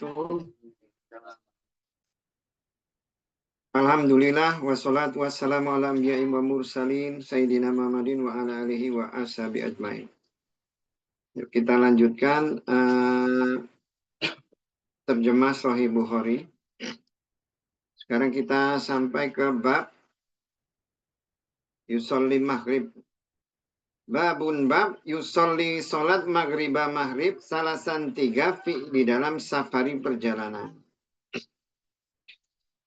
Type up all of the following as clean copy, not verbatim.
wabarakatuh. Alhamdulillah wassalatu wassalamu ala anbiya'i wa mursalin sayyidina Muhammadin wa ala alihi wa ashabi ajmain. Yuk kita lanjutkan terjemah Sahih Bukhari. Sekarang kita sampai ke bab yusolli maghrib. Babun bab yusolli salat maghribah maghrib salasan 3 di dalam safari perjalanan.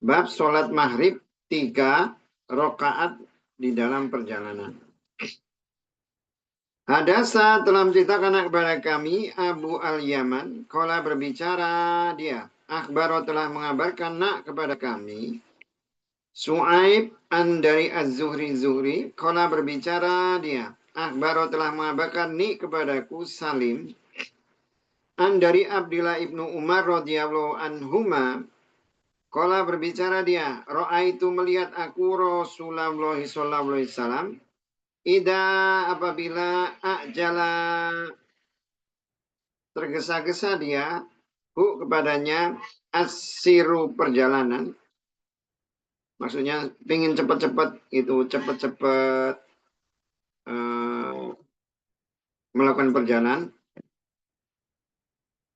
Bab sholat maghrib 3 rakaat di dalam perjalanan. Hadasa telah menceritakan kepada kami Abu Al-Yaman. Qala berbicara dia. Akhbaro telah mengabarkan kepada kami. Su'aib dari Az-Zuhri. Qala berbicara dia. Akhbaro telah mengabarkan kepadaku Salim. Dari Abdillah ibnu Umar radhiyallahu anhuma. Qala berbicara dia, ra'aitu melihat aku Rasulullah sallallahu alaihi wasallam apabila ajala tergesa-gesa dia kepadanya asiru perjalanan. Maksudnya pingin cepat-cepat itu cepat-cepat melakukan perjalanan.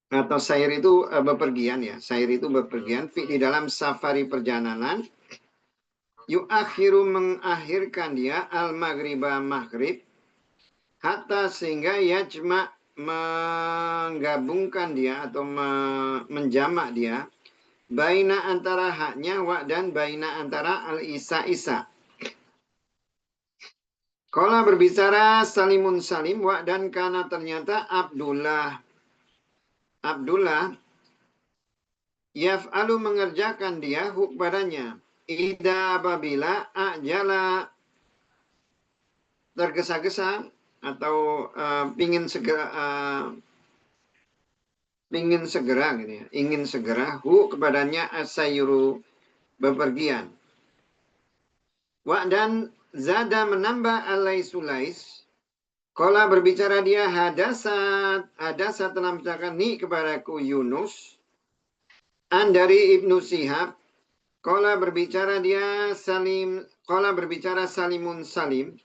Atau sair itu bepergian ya. Sair itu bepergian di dalam safari perjalanan. Yuakhiru mengakhirkan dia al-maghribah maghrib. Hatta sehingga yajma menggabungkan dia atau menjamak dia. Baina antara haknya dan baina antara al-isa. Qala berbicara Salimun Salim dan karena ternyata Abdullah yaf'alu mengerjakan dia padanya. Ida apabila ajala tergesa-gesa atau ingin segera gitu ya, ingin segera kepadanya asayuru bepergian. Dan zada menambah Sulais. Qala berbicara dia hadasa telah menceritakan kepadaku Yunus dari Ibnu Syihab. Qala berbicara dia Salimun Salim.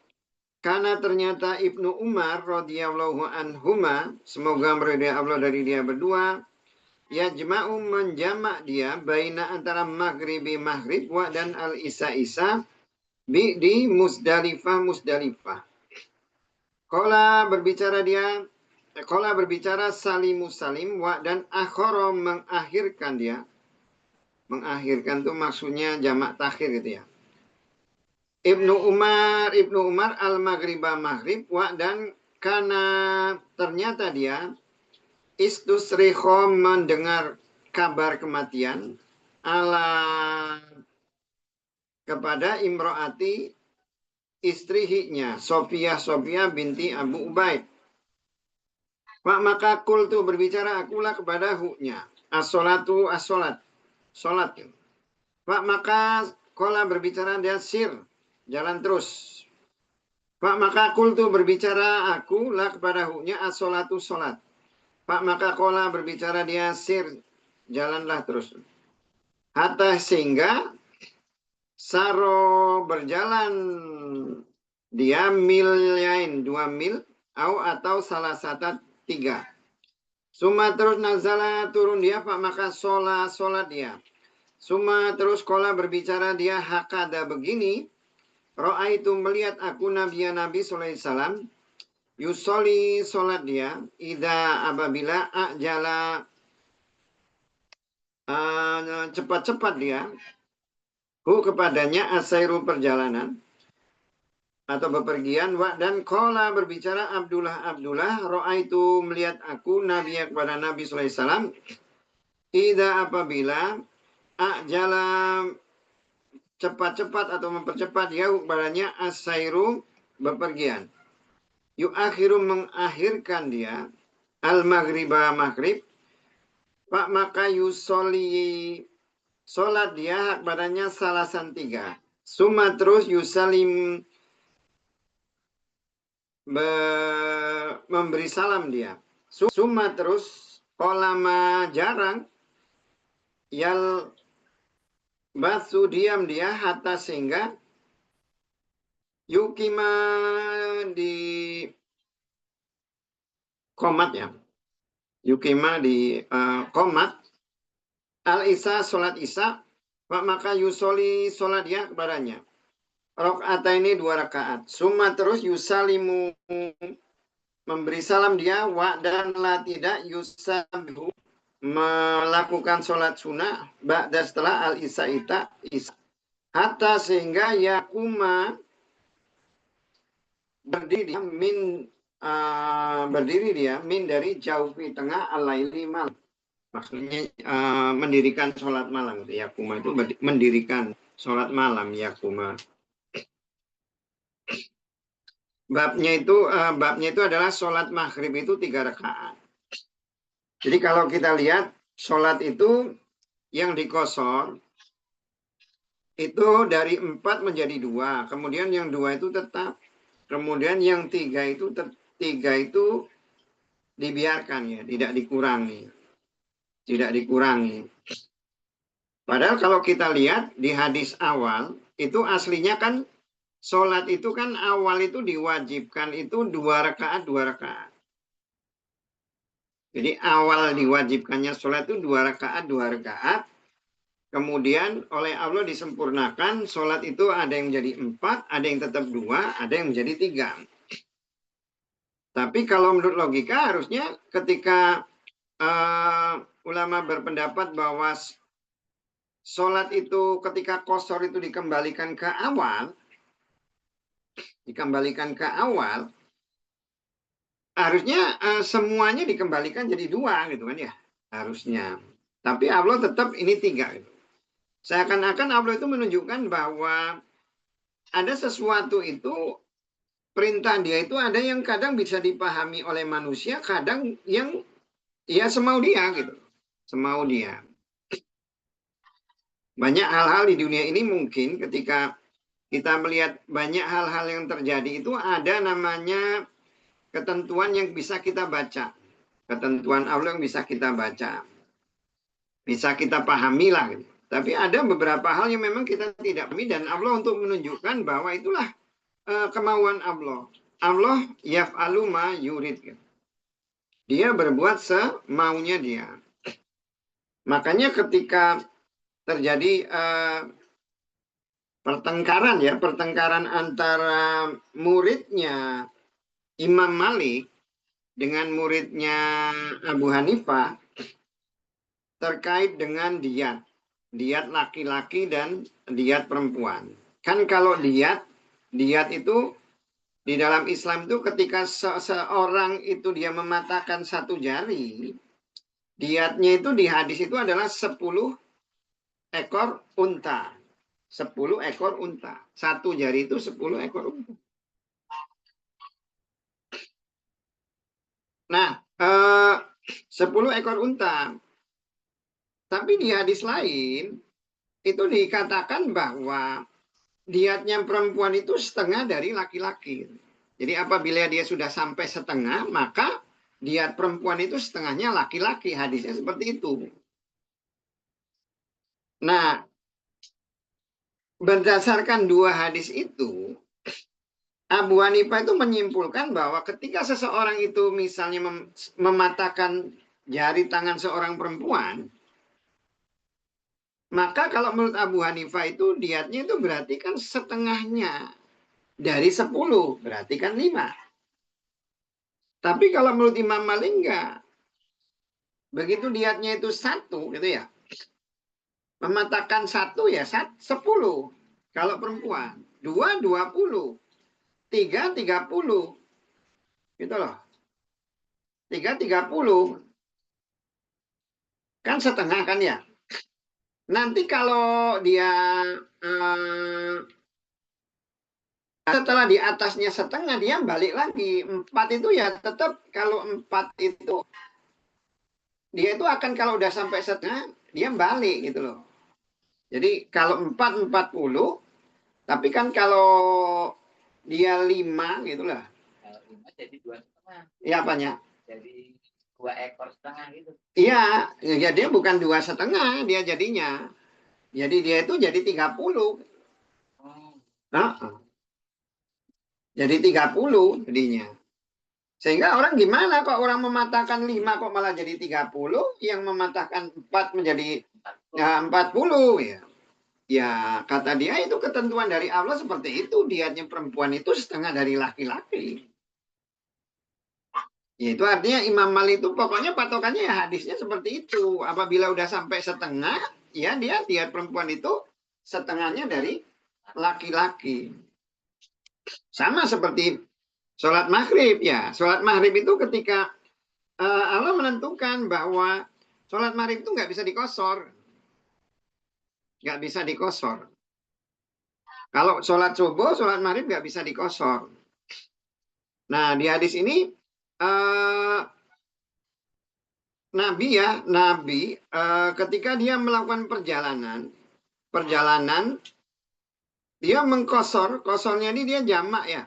Karena ternyata Ibnu Umar radhiyallahu anhuma, semoga meridai Allah dari dia berdua, yajma'u menjamak dia baina antara maghrib dan al-isa di Musdalifah. Qala berbicara Salimu Salim dan akhara mengakhirkan dia. Mengakhirkan itu maksudnya jamak takhir gitu ya. Ibnu Umar al-maghribah maghrib dan karena ternyata dia istusrikho mendengar kabar kematian kepada imro'ati istrinya Sofiyah binti Abu Ubaid. Maka kul tu berbicara akulah kepada huknya as-sholatu as-sholat sholat. Maka kola berbicara dia sir jalan terus. Maka kul tu berbicara akulah kepada huknya as-sholatu sholat. Maka kola berbicara dia sir jalanlah terus. Hatta sehingga saro berjalan dia milyain 2 mil atau salah satu 3. Suma terus nazala turun dia maka sholat dia. Suma terus kola berbicara dia hakada begini. Ra'aitu melihat aku Nabi sallallahu alaihi wasallam yusoli sholat dia apabila ajala cepat-cepat dia kepadanya asairu perjalanan atau bepergian dan qala berbicara Abdullah ra'aitu melihat aku Nabi kepada Nabi sallallahu alaihi wasallam apabila ajala cepat-cepat atau mempercepat dia kepadanya asairu bepergian. Yuakhiru mengakhirkan dia al-maghribah maghrib. Maka yusoli sholat dia kepadanya salasan 3. Suma terus yusalim memberi salam dia. Suma terus kolama jarang yal basu diam dia hatta sehingga yukima di komat ya. Yukima di komat al-isya sholat isya maka yusoli sholat dia kepadanya. Rakaat ini 2 rakaat. Summa terus yusalimu memberi salam dia wa dan la tidak yusabihu melakukan sholat sunnah ba'da setelah al-isya isya. Hatta sehingga yakuma berdiri dia min dari jauh di tengah al-laili malam. Maksudnya mendirikan sholat malam. Yakuma itu mendirikan sholat malam yakuma. Babnya itu adalah sholat maghrib itu 3 rakaat. Jadi kalau kita lihat sholat itu yang dikosor itu dari 4 menjadi 2. Kemudian yang 2 itu tetap. Kemudian yang 3 itu dibiarkan ya, tidak dikurangi. Tidak dikurangi. Padahal kalau kita lihat di hadis awal itu aslinya kan sholat itu kan awal itu diwajibkan itu 2 rakaat, 2 rakaat. Jadi awal diwajibkannya sholat itu 2 rakaat, 2 rakaat. Kemudian oleh Allah disempurnakan, sholat itu ada yang menjadi 4, ada yang tetap 2, ada yang menjadi 3. Tapi kalau menurut logika harusnya ketika ulama berpendapat bahwa sholat itu ketika qashar itu dikembalikan ke awal, harusnya semuanya dikembalikan jadi 2 gitu kan ya, harusnya. Tapi Allah tetap ini 3 gitu. Seakan-akan Allah itu menunjukkan bahwa ada sesuatu itu perintah dia itu ada yang kadang bisa dipahami oleh manusia, kadang yang ya semau dia gitu, semau dia. Banyak hal-hal di dunia ini mungkin ketika kita melihat banyak hal-hal yang terjadi itu ada namanya ketentuan yang bisa kita baca. Ketentuan Allah yang bisa kita baca. Bisa kita pahami lah. Gitu. Tapi ada beberapa hal yang memang kita tidak pahami dan Allah untuk menunjukkan bahwa itulah kemauan Allah. Allah yaf'alu ma yurid. Gitu. Dia berbuat semaunya dia. Makanya ketika terjadi pertengkaran antara muridnya Imam Malik dengan muridnya Abu Hanifah terkait dengan diat laki-laki dan diat perempuan. Kan kalau diat itu di dalam Islam itu ketika seorang itu dia mematahkan 1 jari, diatnya itu di hadis itu adalah 10 ekor unta. 10 ekor unta. 1 jari itu 10 ekor unta. Nah, 10 ekor unta. Tapi di hadis lain, itu dikatakan bahwa diatnya perempuan itu setengah dari laki-laki. Jadi apabila dia sudah sampai setengah, maka diat perempuan itu setengahnya laki-laki. Hadisnya seperti itu. Nah, berdasarkan 2 hadis itu, Abu Hanifah itu menyimpulkan bahwa ketika seseorang itu misalnya mematahkan jari tangan seorang perempuan, maka kalau menurut Abu Hanifah itu diatnya itu berarti kan setengahnya dari 10, berarti kan 5. Tapi kalau menurut Imam Malik enggak. Begitu diatnya itu 1 gitu ya. Mematahkan 1 ya 10 kalau perempuan. 2, 20. 3, 30. Gitu loh. 3, 30. Kan setengah kan ya. Nanti kalau dia setelah di atasnya setengah, dia balik lagi. 4 itu ya tetap kalau 4 itu, dia itu akan kalau udah sampai setengah, dia balik gitu loh. Jadi kalau 4, 40, tapi kan kalau dia 5 gitu lah. Kalau 5 jadi 2,5. Iya apanya? Jadi 2 ekor setengah gitu. Iya, ya dia bukan 2,5 dia jadinya. Jadi dia itu jadi 30. Nah, jadi 30 jadinya. Sehingga orang gimana kok orang mematahkan 5 kok malah jadi 30, yang mematahkan 4 menjadi 40 ya. Ya kata dia itu ketentuan dari Allah seperti itu. Dianya perempuan itu setengah dari laki-laki. Ya itu artinya Imam Malik itu pokoknya patokannya ya hadisnya seperti itu. Apabila udah sampai setengah, ya dia perempuan itu setengahnya dari laki-laki. Sama seperti sholat maghrib ya. Sholat maghrib itu ketika Allah menentukan bahwa sholat maghrib itu nggak bisa dikosor. Nggak bisa dikosor. Kalau sholat subuh, sholat maghrib nggak bisa dikosor. Nah di hadis ini uh, Nabi ketika dia melakukan perjalanan dia mengkosor, kosornya ini dia jamak ya.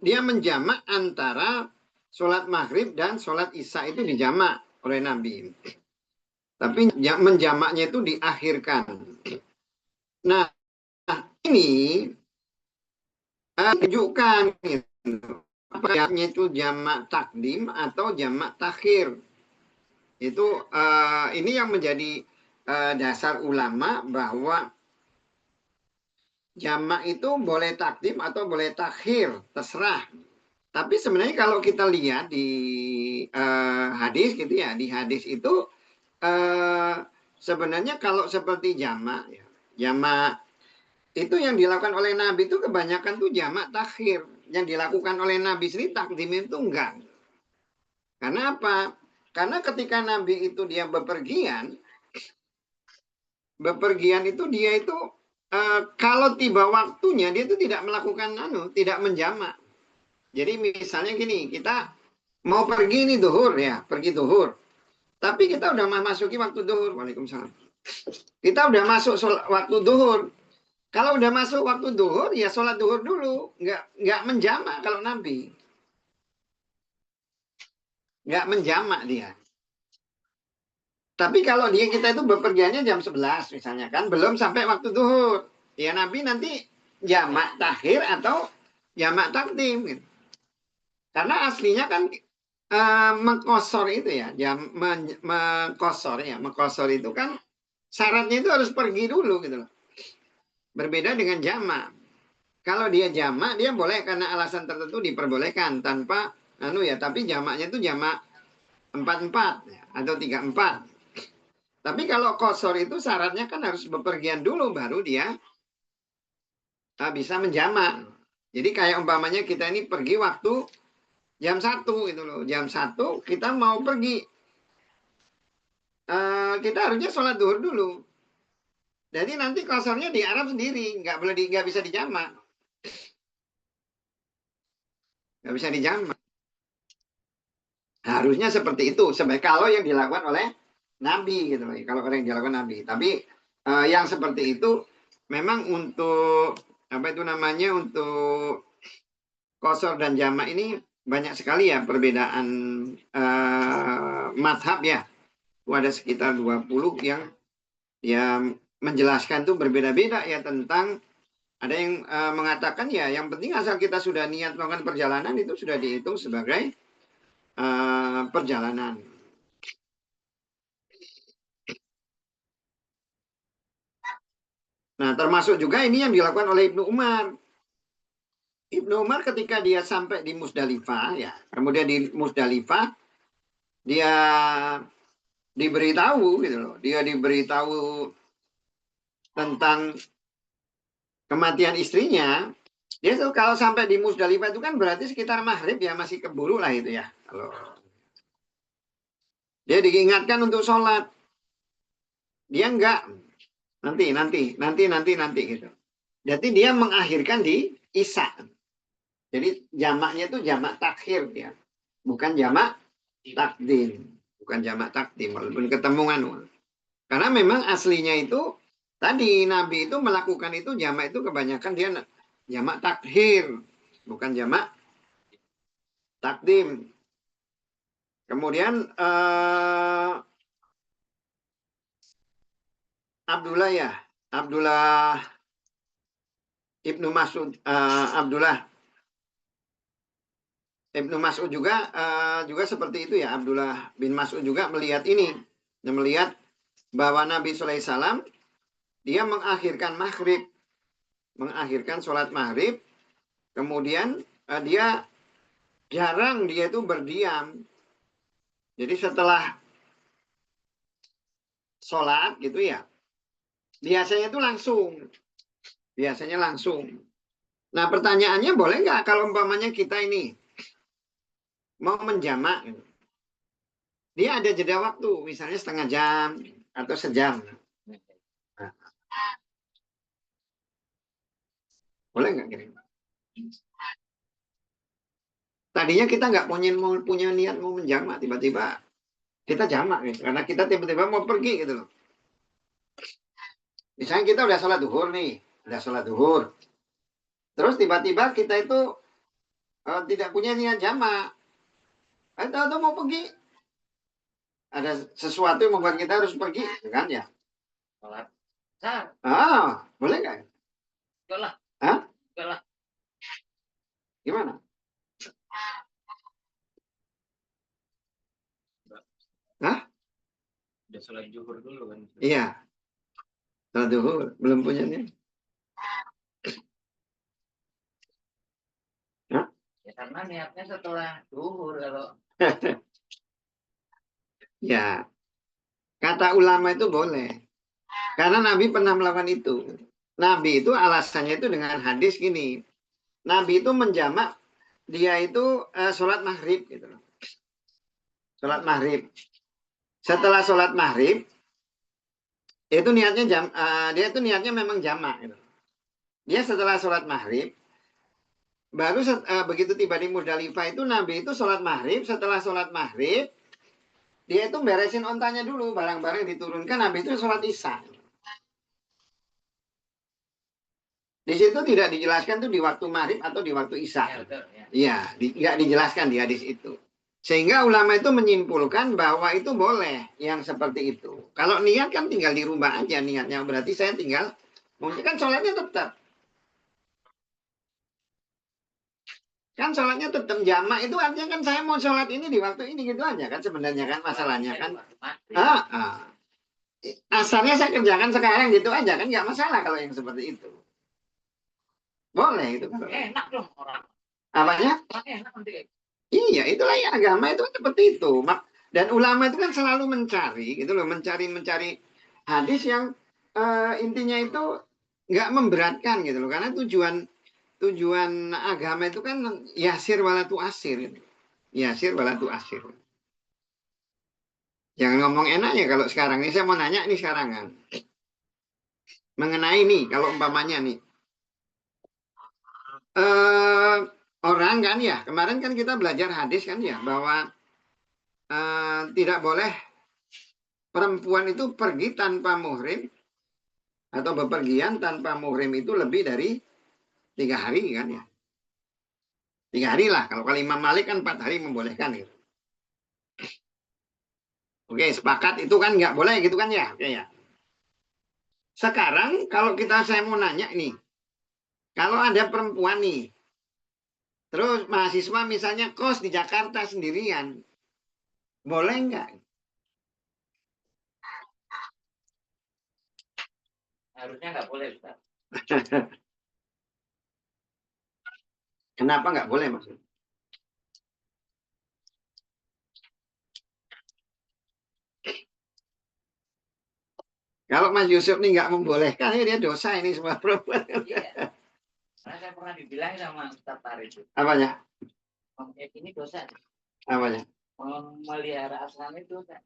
Dia menjamak antara sholat maghrib dan sholat isya itu dijamak oleh Nabi. Tapi menjamaknya itu diakhirkan. Nah ini tunjukkan apanya itu jamak takdim atau jamak takhir. Itu ini yang menjadi dasar ulama bahwa jamak itu boleh takdim atau boleh takhir, terserah. Tapi sebenarnya kalau kita lihat di hadis gitu ya, di hadis itu sebenarnya kalau seperti jamak ya, jamak itu yang dilakukan oleh Nabi itu kebanyakan tuh jamak takhir. Yang dilakukan oleh Nabi sendiri takdim itu enggak. Karena apa? Karena ketika Nabi itu dia bepergian itu dia itu kalau tiba waktunya dia itu tidak melakukan tidak menjamak. Jadi misalnya gini, kita mau pergi nih duhur ya, pergi duhur. Tapi kita udah masuki waktu duhur. Waalaikumsalam. Kita udah masuk waktu duhur. Kalau udah masuk waktu duhur, ya sholat duhur dulu. Nggak menjamak kalau Nabi. Nggak menjamak dia. Tapi kalau dia kita itu bepergiannya jam 11 misalnya kan, belum sampai waktu duhur. Ya Nabi nanti jamak takhir atau jamak takdim. Gitu. Karena aslinya kan mengkosor itu ya, mengkosor itu kan syaratnya itu harus pergi dulu gitu loh. Berbeda dengan jamak. Kalau dia jamak dia boleh karena alasan tertentu diperbolehkan tanpa tapi jamaknya itu jamak 4-4 ya, atau 3-4. Tapi kalau kosor itu syaratnya kan harus bepergian dulu baru dia bisa menjamak. Jadi kayak umpamanya kita ini pergi waktu jam 1 itu loh. Jam 1 kita mau pergi. Kita harusnya sholat duhur dulu. Jadi nanti kosornya di Arab sendiri, nggak bisa dijamak, nggak bisa dijamak. Harusnya seperti itu. Sebaik kalau yang dilakukan oleh Nabi gitu loh. Kalau orang yang dilakukan Nabi. Tapi yang seperti itu memang untuk apa itu namanya untuk kosor dan jamak ini banyak sekali ya perbedaan madhab ya. Ada sekitar 20 yang menjelaskan itu berbeda-beda ya tentang ada yang mengatakan ya yang penting asal kita sudah niat melakukan perjalanan itu sudah dihitung sebagai perjalanan. Nah termasuk juga ini yang dilakukan oleh Ibnu Umar. Ibnu Umar ketika dia sampai di Musdalifah ya, kemudian di Musdalifah dia diberitahu gitu loh, dia diberitahu tentang kematian istrinya. Dia tuh kalau sampai di Musdalifah itu kan berarti sekitar maghrib ya masih keburu lah itu ya. Kalau dia diingatkan untuk sholat, dia enggak nanti gitu. Jadi dia mengakhirkan di Isya. Jadi jamaknya itu jamak takhir ya, bukan jamak takdim, bukan jamak takdim walaupun ketemu kan. Karena memang aslinya itu tadi Nabi itu melakukan itu jamak itu kebanyakan dia jamak takhir, bukan jamak takdim. Kemudian Abdullah ya, Abdullah Ibnu Mas'ud, Abdullah Ibnu Mas'ud juga seperti itu ya. Abdullah bin Mas'ud juga melihat ini, melihat bahwa Nabi SAW dia mengakhirkan sholat maghrib, kemudian dia jarang dia itu berdiam. Jadi setelah sholat gitu ya, biasanya itu langsung. Nah pertanyaannya, boleh nggak kalau umpamanya kita ini mau menjamak, dia ada jeda waktu, misalnya setengah jam atau sejam. Nah, boleh nggak kira-kira? Tadinya kita nggak punya niat mau menjamak, tiba-tiba kita jamak gitu, karena kita tiba-tiba mau pergi gitu loh. Misalnya kita udah sholat duhur, terus tiba-tiba kita itu tidak punya niat jamak, atau mau pergi, ada sesuatu yang membuat kita harus pergi, kan ya? Sholat. Boleh nggak? Enggak lah. Hah? Enggak lah. Gimana? Hah? Udah sholat zuhur dulu kan? Iya. Sholat duhur, belum punya niat. Hah? Ya karena niatnya setelah zuhur kalau. Ya, kata ulama itu boleh. Karena Nabi pernah melakukan itu. Nabi itu alasannya itu dengan hadis gini. Nabi itu menjamak, dia itu sholat maghrib gitu loh. Sholat maghrib. Setelah sholat maghrib, dia itu niatnya memang jamak gitu. Dia setelah sholat maghrib, baru begitu tiba di Muzdalifah itu Nabi itu sholat maghrib. Setelah sholat maghrib, dia itu beresin ontanya dulu, barang-barang diturunkan. Nabi itu sholat isya. Di situ tidak dijelaskan tuh di waktu maghrib atau di waktu isya. Iya, tidak dijelaskan di hadis itu. Sehingga ulama itu menyimpulkan bahwa itu boleh yang seperti itu. Kalau niat kan tinggal di rumah aja niatnya. Berarti saya tinggal, mungkin kan sholatnya tetap. Kan sholatnya tetap jamak, itu artinya kan saya mau sholat ini di waktu ini gitu aja kan sebenarnya kan masalahnya kan. Asalnya saya kerjakan sekarang gitu aja kan nggak masalah kalau yang seperti itu. Boleh itu. Enak dong orang. Apanya? Enak nanti. Iya, itulah ya agama itu seperti itu. Dan ulama itu kan selalu mencari gitu loh, mencari hadis yang intinya itu nggak memberatkan gitu loh. Karena tujuan agama itu kan yasir walatu asir. Yasir walatu asir. Jangan ngomong enaknya kalau sekarang ini. Saya mau nanya nih sekarang kan. Mengenai nih, kalau umpamanya nih. Orang kan ya, kemarin kan kita belajar hadis kan ya, bahwa tidak boleh perempuan itu pergi tanpa muhrim atau bepergian tanpa muhrim itu lebih dari 3 hari kan ya. 3 hari lah. Kalau Imam Malik kan 4 hari membolehkan gitu. Oke, sepakat itu kan nggak boleh gitu kan ya. Oke ya. Sekarang kalau saya mau nanya nih. Kalau ada perempuan nih. Terus mahasiswa misalnya kos di Jakarta sendirian. Boleh nggak? Harusnya nggak boleh, Ustaz. Kenapa nggak boleh maksudnya? Kalau Mas Yusuf nih nggak membolehkan, dia dosa ini semua perempuan. Iya. Karena saya pernah dibilang sama Ustaz Farid. Apanya? Ini dosa. Apanya? Memelihara asal itu dosa.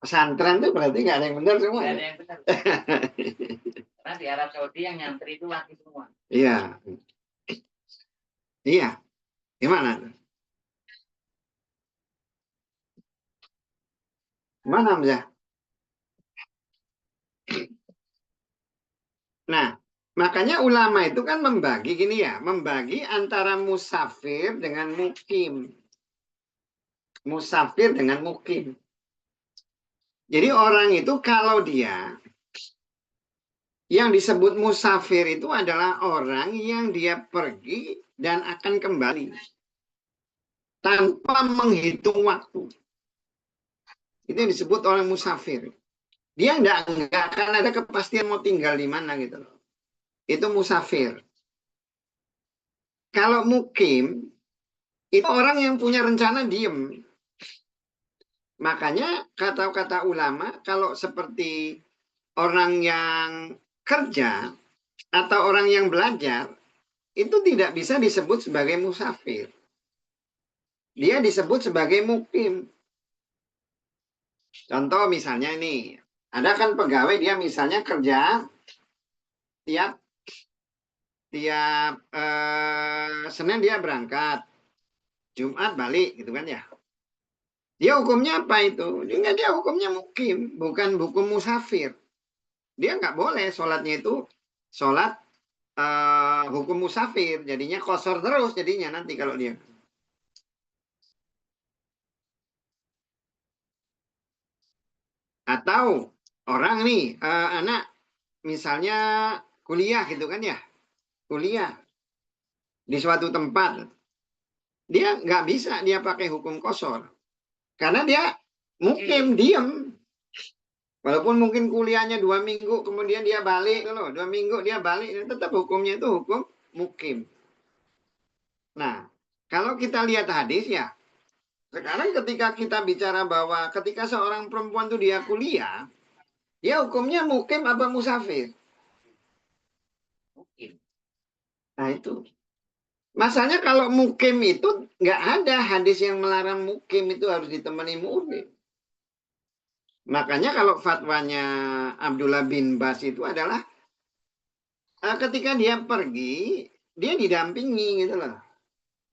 Pesantren tuh berarti nggak ada yang benar semua. Nggak ada yang benar. Karena di Arab Saudi yang nyantri itu laki semua. Iya. Iya. Gimana? Gimana, Mas? Nah, makanya ulama itu kan membagi gini ya, membagi antara musafir dengan mukim. musafir dengan mukim. Jadi orang itu kalau dia yang disebut musafir itu adalah orang yang dia pergi dan akan kembali tanpa menghitung waktu. Itu yang disebut orang musafir. Dia nggak akan ada kepastian mau tinggal di mana gitu loh. Itu musafir. Kalau mukim itu orang yang punya rencana diem. Makanya kata-kata ulama kalau seperti orang yang kerja atau orang yang belajar itu tidak bisa disebut sebagai musafir. Dia disebut sebagai mukim. Contoh misalnya ini, ada kan pegawai dia misalnya kerja tiap Senin dia berangkat, Jumat balik gitu kan ya. Dia hukumnya apa itu? Dia hukumnya mukim, bukan hukum musafir. Dia nggak boleh sholatnya itu sholat hukum musafir, jadinya kosor terus jadinya nanti kalau dia. Atau orang nih anak misalnya kuliah gitu kan ya, kuliah di suatu tempat, dia nggak bisa dia pakai hukum kosor karena dia mukim diem. Walaupun mungkin kuliahnya 2 minggu, kemudian dia balik, loh, 2 minggu dia balik, tetap hukumnya itu hukum mukim. Nah, kalau kita lihat hadis ya, sekarang ketika kita bicara bahwa ketika seorang perempuan itu dia kuliah, dia hukumnya mukim apa musafir? Mukim. Nah itu. Masalahnya kalau mukim itu nggak ada hadis yang melarang mukim itu harus ditemani mukim. Makanya kalau fatwanya Abdullah bin Bas itu adalah ketika dia pergi, dia didampingi gitu loh.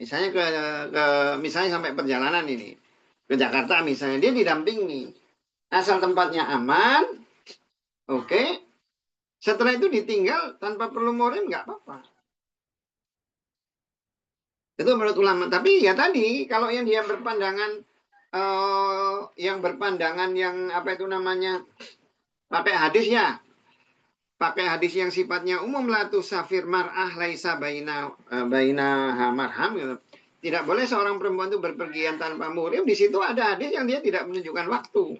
Misalnya misalnya sampai perjalanan ini ke Jakarta misalnya, dia didampingi. Asal tempatnya aman, oke. Setelah itu ditinggal tanpa perlu murim nggak apa-apa. Itu menurut ulama. Tapi ya tadi kalau yang dia berpandangan yang apa itu namanya pakai hadis ya, pakai hadis yang sifatnya umum lah tuh safir mar'ah laisa baina marham gitu. Tidak boleh seorang perempuan itu berpergian tanpa muhrim. Di situ ada hadis yang dia tidak menunjukkan waktu.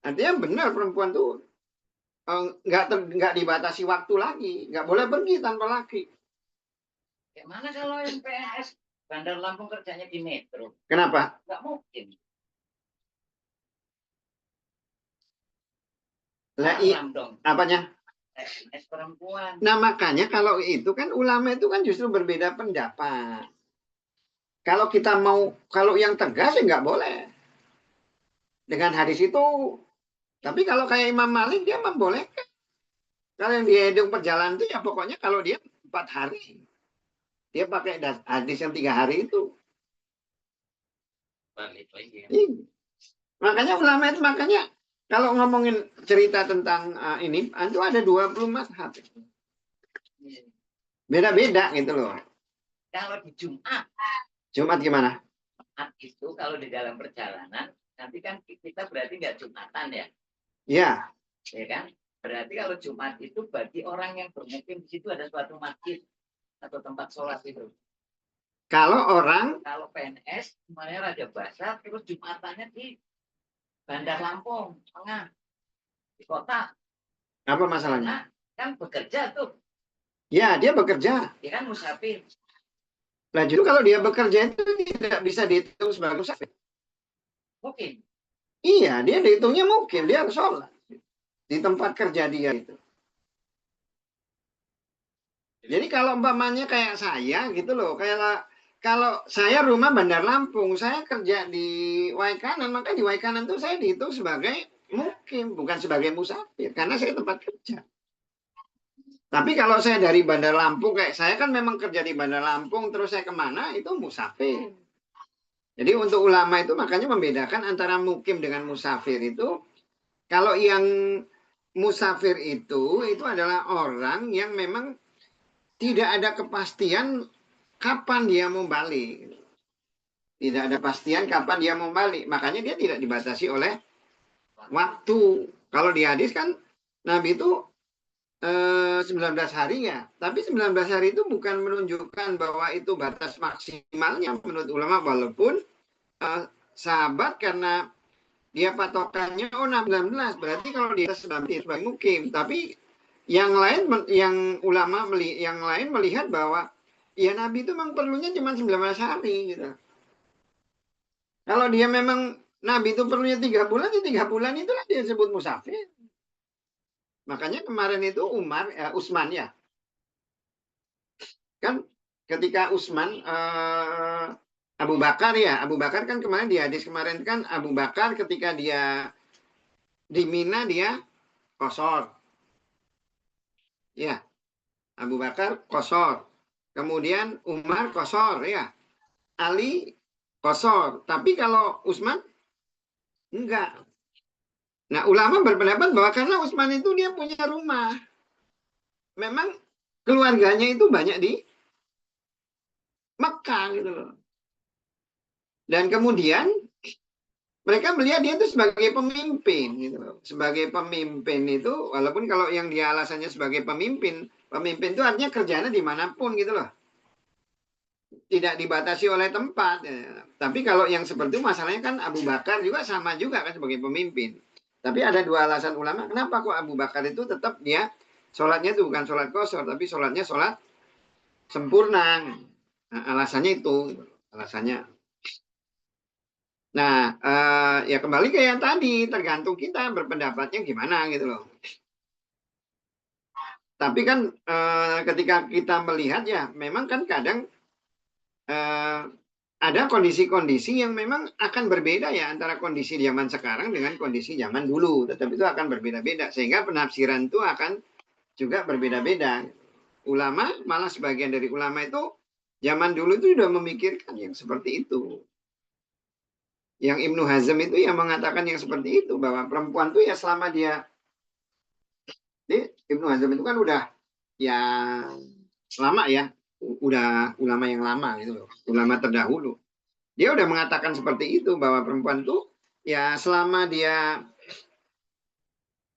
Artinya benar perempuan tuh nggak dibatasi waktu lagi, nggak boleh pergi tanpa laki. Gimana kalau yang PNS Bandar Lampung kerjanya di Metro? Kenapa? Nggak mungkin. Haram dong. Apanya? PNS perempuan. Nah makanya kalau itu kan ulama itu kan justru berbeda pendapat. Kalau kita mau, kalau yang tegas ya nggak boleh. Dengan hadis itu. Tapi kalau kayak Imam Malik dia membolehkan. Kalau yang dihitung perjalanan itu ya pokoknya kalau dia 4 hari. Dia pakai hadis yang 3 hari itu. Balik lagi. Makanya ulama itu kalau ngomongin cerita tentang ini itu ada 20 mazhab. Beda-beda gitu loh. Kalau di Jumat. Jumat gimana? Jumat itu kalau di dalam perjalanan nanti kan kita berarti nggak Jumatan ya? Iya. Ya kan? Berarti kalau Jumat itu bagi orang yang bermukim di situ ada suatu masjid atau tempat sholat itu. Kalau PNS semuanya Raja Basah terus Jumatannya di Bandar Lampung tengah di kota. Apa masalahnya? Nah, kan bekerja tuh. Ya dia bekerja. Dia kan musafir. Nah justru kalau dia bekerja itu tidak bisa dihitung sebagai musafir. Mungkin. Iya dia dihitungnya mungkin dia harus sholat di tempat kerja dia itu. Jadi kalau umpamanya kayak saya gitu loh, kalau saya rumah Bandar Lampung, saya kerja di Waikanan, maka di Waikanan itu saya dihitung sebagai mukim, bukan sebagai musafir, karena saya tempat kerja. Tapi kalau saya dari Bandar Lampung, kayak saya kan memang kerja di Bandar Lampung, terus saya kemana, itu musafir. Jadi untuk ulama itu makanya membedakan antara mukim dengan musafir itu, kalau yang musafir itu adalah orang yang memang tidak ada kepastian kapan dia mau balik. Tidak ada pastian kapan dia mau balik. Makanya dia tidak dibatasi oleh waktu. Kalau di hadis kan Nabi itu 19 hari ya. Tapi 19 hari itu bukan menunjukkan bahwa itu batas maksimalnya menurut ulama. Walaupun sahabat karena dia patokannya 19. Berarti kalau dia 19 sebagai mukim. Tapi yang lain yang lain melihat bahwa ya Nabi itu memang perlunya cuma 19 hari gitu. Kalau dia memang Nabi itu perlunya 3 bulan, ya 3 bulan itulah dia sebut musafir. Makanya kemarin itu Utsman ya. Kan ketika Utsman Abu Bakar ya, Abu Bakar kan kemarin di hadis kemarin kan Abu Bakar ketika dia di Mina dia kosor. Ya, Abu Bakar kosor. Kemudian Umar kosor ya. Ali kosor. Tapi kalau Utsman enggak. Nah, ulama berpendapat bahwa karena Utsman itu dia punya rumah. Memang keluarganya itu banyak di Mekah gitu loh. Dan kemudian mereka melihat dia itu sebagai pemimpin gitu loh. Sebagai pemimpin itu walaupun kalau yang dia alasannya sebagai pemimpin itu artinya kerjanya dimanapun gitu loh. Tidak dibatasi oleh tempat. Ya. Tapi kalau yang seperti itu masalahnya kan Abu Bakar juga sama juga kan sebagai pemimpin. Tapi ada dua alasan ulama kenapa kok Abu Bakar itu tetap dia sholatnya itu bukan sholat kosor tapi sholatnya sholat sempurna. Nah, alasannya itu, alasannya. Nah, ya kembali ke yang tadi, tergantung kita berpendapatnya gimana gitu loh. Tapi kan ketika kita melihat ya, memang kan kadang ada kondisi-kondisi yang memang akan berbeda ya antara kondisi zaman sekarang dengan kondisi zaman dulu. Tetap itu akan berbeda-beda, sehingga penafsiran itu akan juga berbeda-beda. Ulama, malah sebagian dari ulama itu zaman dulu itu sudah memikirkan yang seperti itu. Yang Ibnu Hazm itu yang mengatakan yang seperti itu bahwa perempuan itu ya selama dia Ibnu Hazm itu kan udah ya lama ya, udah ulama yang lama gitu loh, ulama terdahulu. Dia udah mengatakan seperti itu bahwa perempuan itu ya selama dia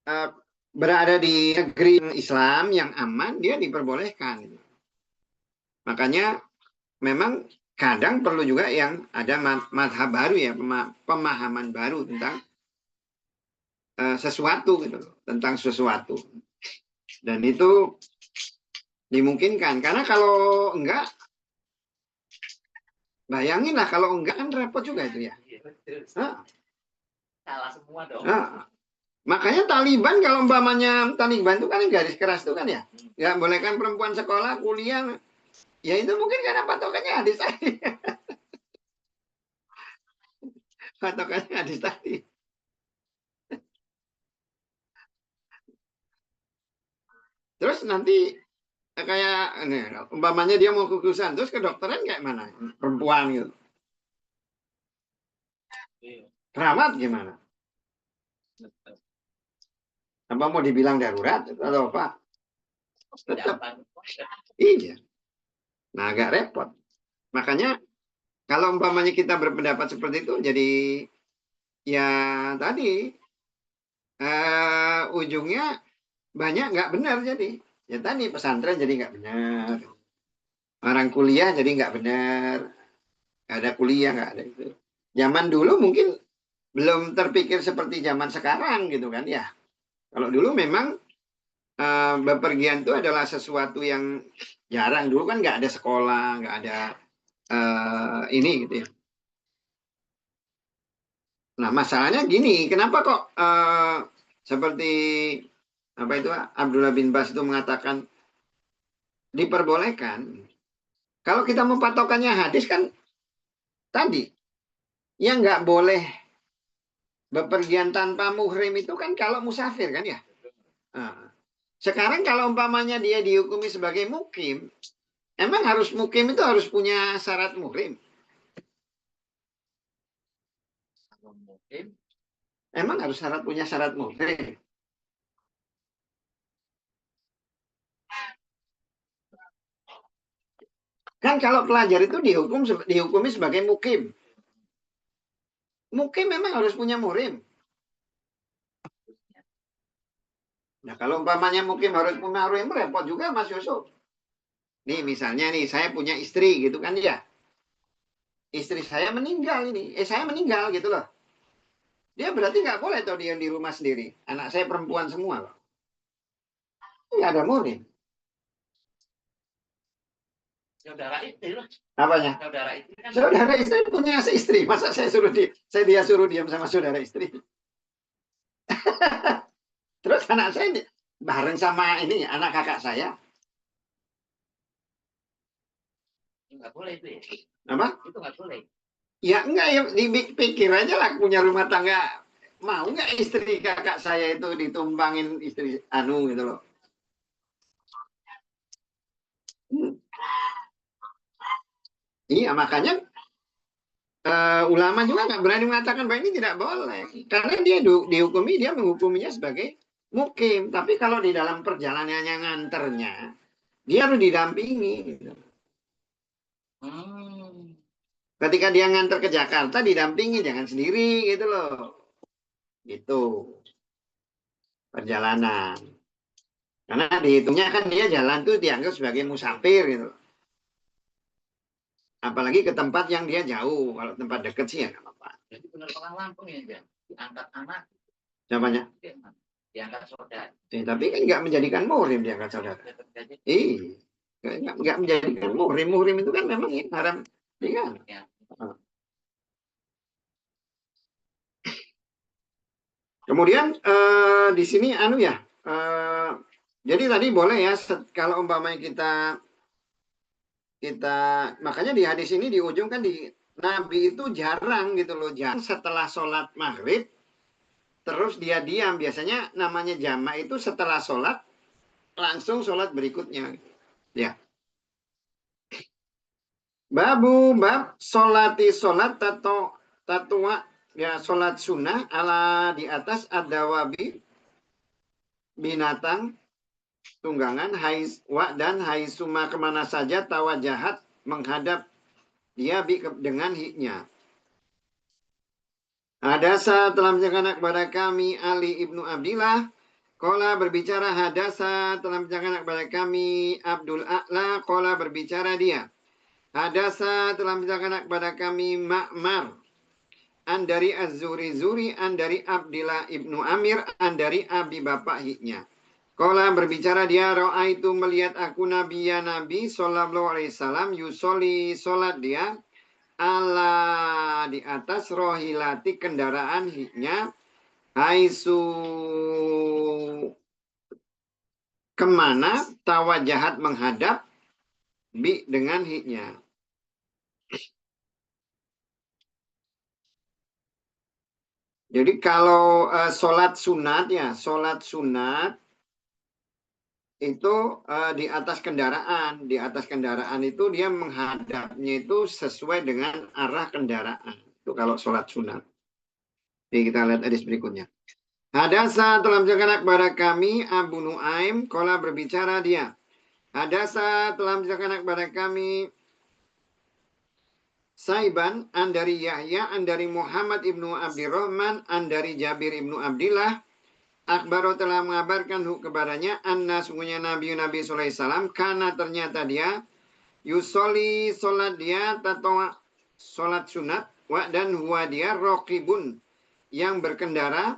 uh, berada di negeri Islam yang aman dia diperbolehkan. Makanya memang kadang perlu juga yang ada madhab baru ya, pemahaman baru tentang sesuatu gitu, tentang sesuatu. Dan itu dimungkinkan. Karena kalau enggak, bayangin lah kalau enggak kan repot juga itu ya. Salah semua dong. Makanya Taliban kalau umpamanya Taliban itu kan garis keras itu kan ya. Nggak bolehkan perempuan sekolah, kuliah. Ya itu mungkin karena patokannya hadis tadi. Patokannya hadis tadi. Terus nanti kayak umpamanya dia mau kukusan terus kedokteran kayak mana perempuan gitu perawat gimana apa mau dibilang darurat atau apa tetap iya nah agak repot makanya kalau umpamanya kita berpendapat seperti itu jadi ya tadi ujungnya banyak nggak benar jadi ya tadi pesantren jadi nggak benar orang kuliah jadi nggak benar nggak ada kuliah nggak ada itu zaman dulu mungkin belum terpikir seperti zaman sekarang gitu kan ya. Kalau dulu memang bepergian itu adalah sesuatu yang jarang. Dulu kan nggak ada sekolah, nggak ada ini gitu ya. Nah masalahnya gini, kenapa kok seperti apa itu Abdullah bin Bas itu mengatakan diperbolehkan. Kalau kita mau patokannya hadis kan tadi yang nggak boleh bepergian tanpa muhrim itu kan kalau musafir kan ya. Nah, sekarang kalau umpamanya dia dihukumi sebagai mukim, emang harus mukim itu harus punya syarat muhrim? Emang harus punya syarat muhrim? Kan kalau pelajar itu dihukumi sebagai mukim. Mukim memang harus punya murim. Nah, kalau umpamanya mukim harus punya murim, repot juga Mas Yusuf. Nih misalnya nih, saya punya istri gitu kan ya. Istri saya meninggal ini. Saya meninggal gitu loh. Dia berarti nggak boleh tuh dia di rumah sendiri. Anak saya perempuan semua loh. Nggak ada murim. Saudara istri lah. Apanya? Saudara istri kan. Saudara istri punya istri. Masa dia suruh diam sama saudara istri? Terus anak saya bareng sama ini anak kakak saya. Nggak boleh itu ya. Apa? Itu nggak boleh. Ya enggak ya dipikir aja lah punya rumah tangga. Mau nggak istri kakak saya itu ditumpangin istri anu gitu loh. Hmm. Iya makanya ulama juga nggak berani mengatakan bahwa ini tidak boleh. Karena dia dihukumi, dia menghukuminya sebagai mukim. Tapi kalau di dalam perjalanannya nganternya, dia harus didampingi. Gitu. Ketika dia nganter ke Jakarta, didampingi, jangan sendiri gitu loh. Gitu. Perjalanan. Karena dihitungnya kan dia jalan tuh dianggap sebagai musafir gitu. Apalagi ke tempat yang dia jauh. Kalau tempat dekat sih ya nggak apa-apa. Jadi penerbangan Lampung ya, Jan. Diangkat anak. Siapanya? Diangkat saudara. Tapi kan nggak menjadikan muhrim diangkat saudara. Iya. Nggak menjadikan muhrim. Muhrim itu kan memang haram. Iya. Ya. Kemudian di sini anu ya. Jadi tadi boleh ya kalau umpamanya kita makanya di hadis ini di ujung kan di Nabi itu jarang gitu loh, jarang setelah sholat maghrib terus dia diam. Biasanya namanya jamak itu setelah sholat langsung sholat berikutnya. Ya. Bab sholati sholat tatua ya sholat sunnah ala di atas ada wabi binatang tunggangan dan haisuma kemana saja tawajahat menghadap dia dengan hiknya. Hadasa telah menceritakan kepada kami Ali ibnu Abdillah. Kola berbicara hadasa telah menceritakan kepada kami Abdul A'la. Kola berbicara dia. Hadasa telah menceritakan kepada kami Ma'mar. An dari Az-Zuri Zuri. An dari Abdillah ibnu Amir. An dari Abi bapak hiknya. Kola berbicara dia. Ro'a itu melihat aku Nabi ya Nabi sallallahu alaihi wasallam yusoli solat dia. Ala di atas rohilati kendaraan hiknya haisu kemana tawajahat menghadap bi dengan hiknya. Jadi kalau sholat sunat ya, sholat sunat itu di atas kendaraan itu dia menghadapnya itu sesuai dengan arah kendaraan. Itu kalau sholat sunat. Jadi kita lihat hadis berikutnya. Hadasa telah menceritakan kepada kami Abu Nuaim, kola berbicara dia. Hadasa telah menceritakan kepada kami Saiban, an dari Yahya, an dari Muhammad ibnu Abdurrahman, an dari Jabir ibnu Abdillah. Akbaro telah mengabarkan kepadanya, anna sungguhnya Nabi SAW, karena ternyata dia, yusoli solat dia, tato solat sunat, wa dan huwa dia rokibun, yang berkendara,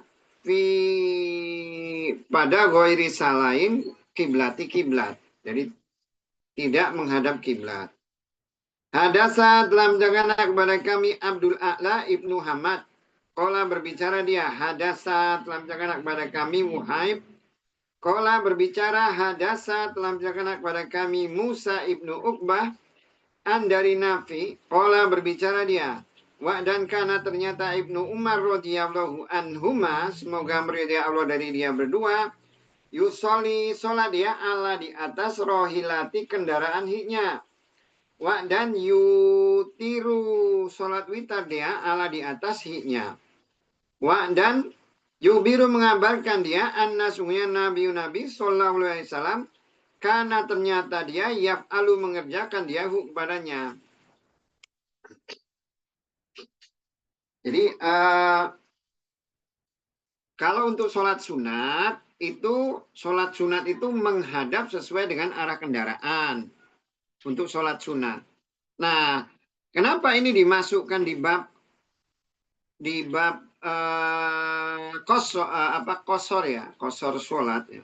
pada goiri salain kiblati kiblat. Jadi tidak menghadap kiblat. Hadasa telah menceritakan kepada kami Abdul A'la ibnu Hamad. Kola berbicara dia. Hadasa telah menceritakan kepada kami Muhaib. Kola berbicara hadasa telah menceritakan kepada kami Musa ibnu Uqbah. An dari Nafi. Kola berbicara dia. Wa dan kana ternyata ibnu Umar radhiyallahu anhuma. Semoga meridai Allah dari dia berdua. Yusoli sholat dia ala di atas rohilati kendaraan hiknya. Wa dan yutiru sholat witar dia ala di atas hiknya. Wa dan yubiru mengabarkan dia anna sungguhnya Nabi sallallahu alaihi wasallam karena ternyata dia yaf'alu mengerjakan dia kepadanya. Jadi kalau untuk sholat sunat itu menghadap sesuai dengan arah kendaraan untuk sholat sunat. Nah, kenapa ini dimasukkan di bab kosor ya, kosor sholat ya.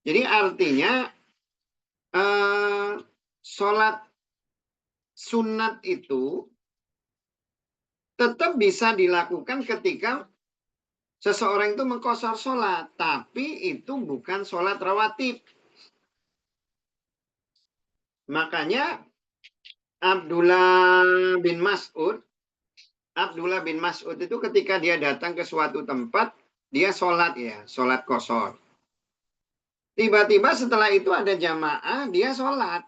Jadi artinya sholat sunat itu tetap bisa dilakukan ketika seseorang itu mengkosor sholat, tapi itu bukan sholat rawatib. Makanya Abdullah bin Mas'ud itu ketika dia datang ke suatu tempat, dia sholat ya, sholat kosor. Tiba-tiba setelah itu ada jamaah, dia sholat.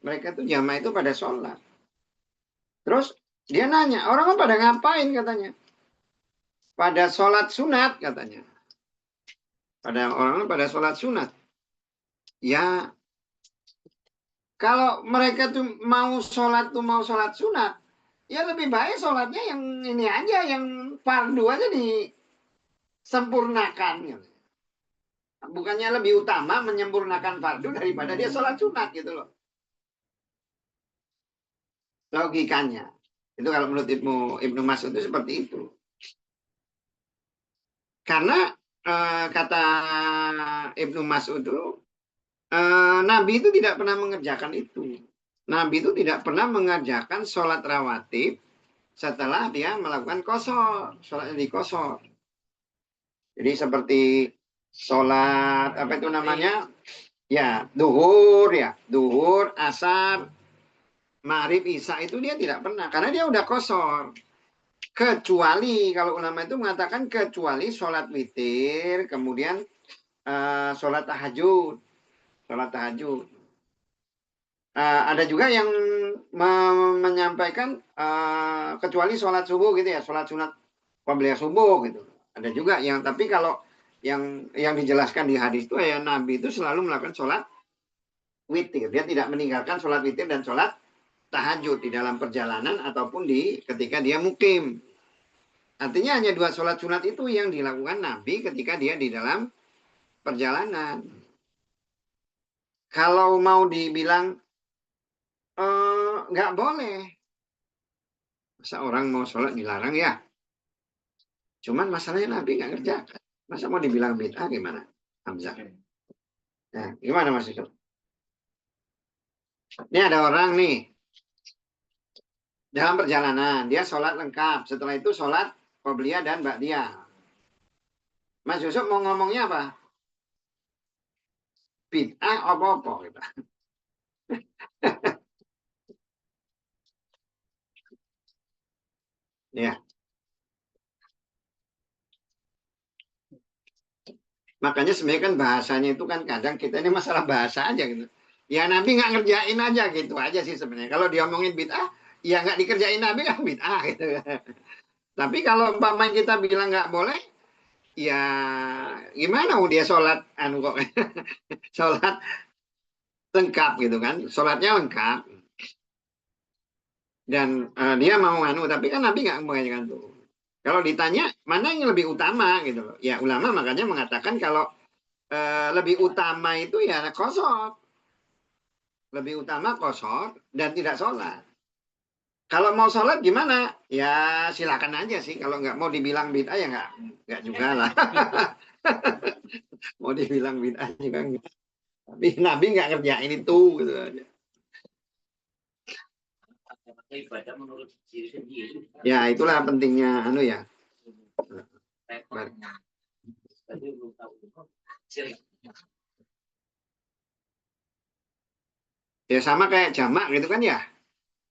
Mereka tuh jamaah itu pada sholat. Terus dia nanya, orang pada ngapain katanya? Pada sholat sunat katanya. Orang pada sholat sunat. Ya, kalau mereka tuh mau sholat sunat, ya lebih baik sholatnya yang ini aja, yang fardu aja disempurnakan. Gitu. Bukannya lebih utama menyempurnakan fardu daripada dia sholat sunat gitu loh. Logikanya. Itu kalau menurut Ibnu Mas'ud itu seperti itu. Karena kata Ibnu Mas'ud itu, Nabi itu tidak pernah mengerjakan itu. Nabi itu tidak pernah mengerjakan sholat rawatib setelah dia melakukan kosor. Sholatnya di kosor. Jadi seperti sholat, apa itu namanya? Ya, duhur, asar, maghrib, isya itu dia tidak pernah. Karena dia udah kosor. Kecuali, kalau ulama itu mengatakan kecuali sholat witir, kemudian sholat tahajud. Sholat tahajud. Ada juga yang menyampaikan kecuali sholat subuh gitu ya, sholat sunat qabliyah subuh gitu. Ada juga yang, tapi kalau yang dijelaskan di hadis itu ya Nabi itu selalu melakukan sholat witir. Dia tidak meninggalkan sholat witir dan sholat tahajud di dalam perjalanan ataupun ketika dia mukim. Artinya hanya 2 sholat sunat itu yang dilakukan Nabi ketika dia di dalam perjalanan. Kalau mau dibilang nggak boleh. Masa orang mau sholat dilarang ya? Cuman masalahnya Nabi nggak ngerjakan. Masa mau dibilang bid'ah gimana? Hamzah. Nah, gimana Mas Yusuf? Ini ada orang nih. Dalam perjalanan, dia sholat lengkap. Setelah itu sholat qobliyah dan ba'diyah. Mas Yusuf mau ngomongnya apa? Bid'ah apa-apa gitu. Ya. Makanya sebenarnya kan bahasanya itu kan kadang kita ini masalah bahasa aja gitu. Ya Nabi nggak ngerjain aja gitu aja sih sebenarnya. Kalau diomongin bid'ah, ya nggak dikerjain Nabi kan bid'ah gitu. Tapi kalau umpama kita bilang nggak boleh, ya gimana dia sholat kok sholat lengkap gitu kan, sholatnya lengkap dan dia mau tapi kan Nabi nggak mengajarkan tuh. Kalau ditanya mana yang lebih utama gitu loh, ya ulama makanya mengatakan kalau lebih utama itu ya kosor, lebih utama kosor dan tidak sholat. Kalau mau sholat gimana? Ya silakan aja sih. Kalau nggak mau dibilang bid'ah ya nggak juga lah. Mau dibilang bid'ah juga enggak. Tapi Nabi nggak ngerjain itu gitu aja. Ya itulah pentingnya ya. Ya sama kayak jamak gitu kan ya.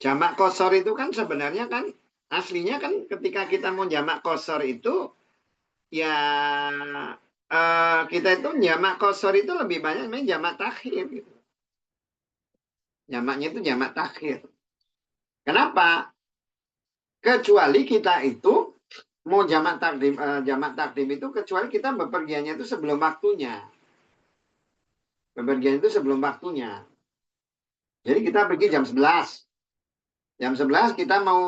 Jamak kosor itu kan sebenarnya kan aslinya kan ketika kita mau jamak kosor itu ya kita itu jamak kosor itu lebih banyak main jamak takhir gitu. Jamaknya itu jamak takhir. Kenapa? Kecuali kita itu mau jamak takdim itu kecuali kita bepergiannya itu sebelum waktunya. Bepergian itu sebelum waktunya. Jadi kita pergi jam 11. Jam 11 kita mau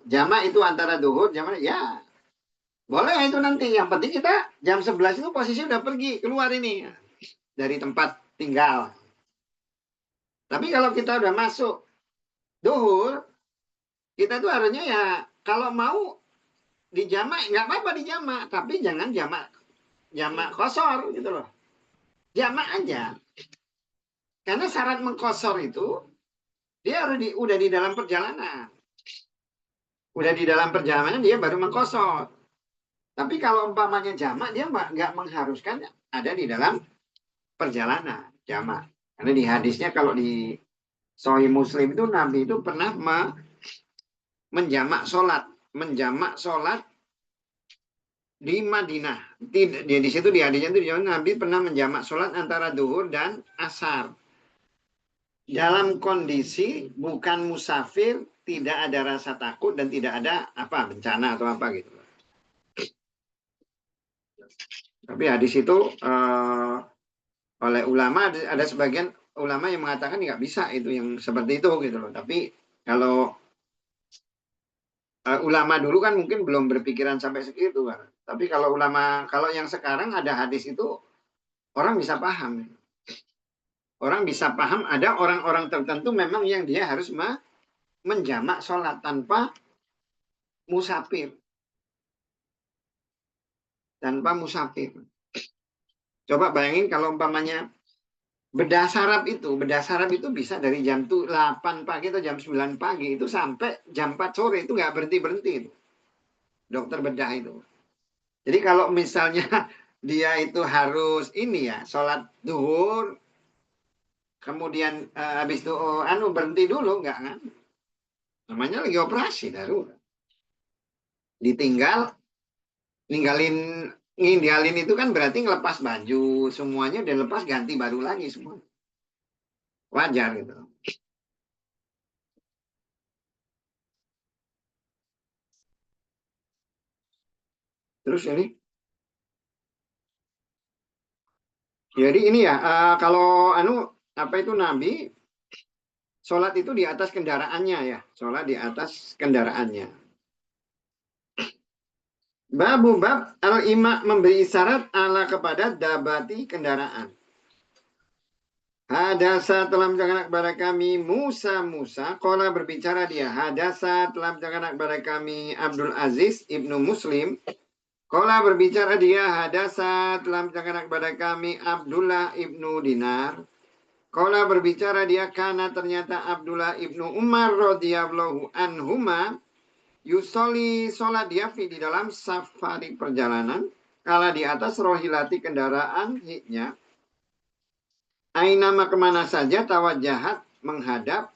jamak itu antara duhur, jamak ya boleh itu nanti. Yang penting kita jam 11 itu posisi udah pergi keluar ini dari tempat tinggal. Tapi kalau kita udah masuk duhur, kita tuh harusnya ya kalau mau dijamak nggak apa-apa dijamak, tapi jangan jamak kosor gitu loh. Jamak aja. Karena syarat mengkosor itu dia harus udah di dalam perjalanan. Udah di dalam perjalanan dia baru mengkosor. Tapi kalau umpamanya jamak dia nggak mengharuskan ada di dalam perjalanan jamak. Karena di hadisnya kalau di Sahih Muslim itu Nabi itu pernah menjamak sholat di Madinah. Di situ di hadisnya itu Nabi pernah menjamak sholat antara duhur dan asar. Dalam kondisi bukan musafir, tidak ada rasa takut dan tidak ada apa bencana atau apa gitu. Tapi hadis itu oleh ulama ada sebagian ulama yang mengatakan nggak bisa itu yang seperti itu gitu loh. Tapi kalau ulama dulu kan mungkin belum berpikiran sampai segitu kan. Tapi kalau kalau yang sekarang ada hadis itu orang bisa paham. Orang bisa paham ada orang-orang tertentu memang yang dia harus menjamak sholat tanpa musafir. Tanpa musafir. Coba bayangin kalau umpamanya bedah saraf itu bisa dari jam 8 pagi atau jam 9 pagi itu sampai jam 4 sore itu nggak berhenti-berhenti. Dokter bedah itu. Jadi kalau misalnya dia itu harus ini ya, sholat duhur, kemudian habis itu berhenti dulu, nggak kan? Namanya lagi operasi darurat. Ninggalin itu kan berarti ngelepas baju, semuanya udah lepas ganti baru lagi semua. Wajar gitu. Terus ini, jadi ini ya, kalau apa itu Nabi, sholat itu di atas kendaraannya ya, sholat di atas kendaraannya. Babu bab al-ima memberi isyarat ala kepada dabati kendaraan. Hadasa telah menceritakan kepada kami Musa. Qala berbicara dia. Hadasa telah menceritakan kepada kami Abdul Aziz ibnu Muslim. Qala berbicara dia. Hadasa telah menceritakan kepada kami Abdullah ibnu Dinar. Qala berbicara dia karena ternyata Abdullah ibnu Umar radhiyallahu anhuma yusoli sholat dia di dalam safari perjalanan. Kala di atas rohilati kendaraan hiknya. Ainama kemana saja tawajahat menghadap.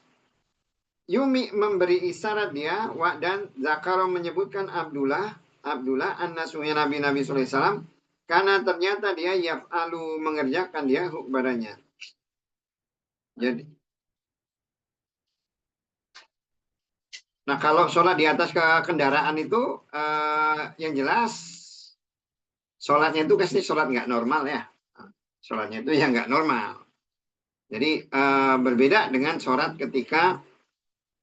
Yumi memberi isyarat dia dan Zakaro menyebutkan Abdullah an-nasunya Nabi SAW karena ternyata dia yaf'alu mengerjakan dia kepadanya. Jadi nah kalau sholat di atas kendaraan itu yang jelas sholatnya itu pasti sholat nggak normal ya. Sholatnya itu yang nggak normal. Jadi berbeda dengan sholat ketika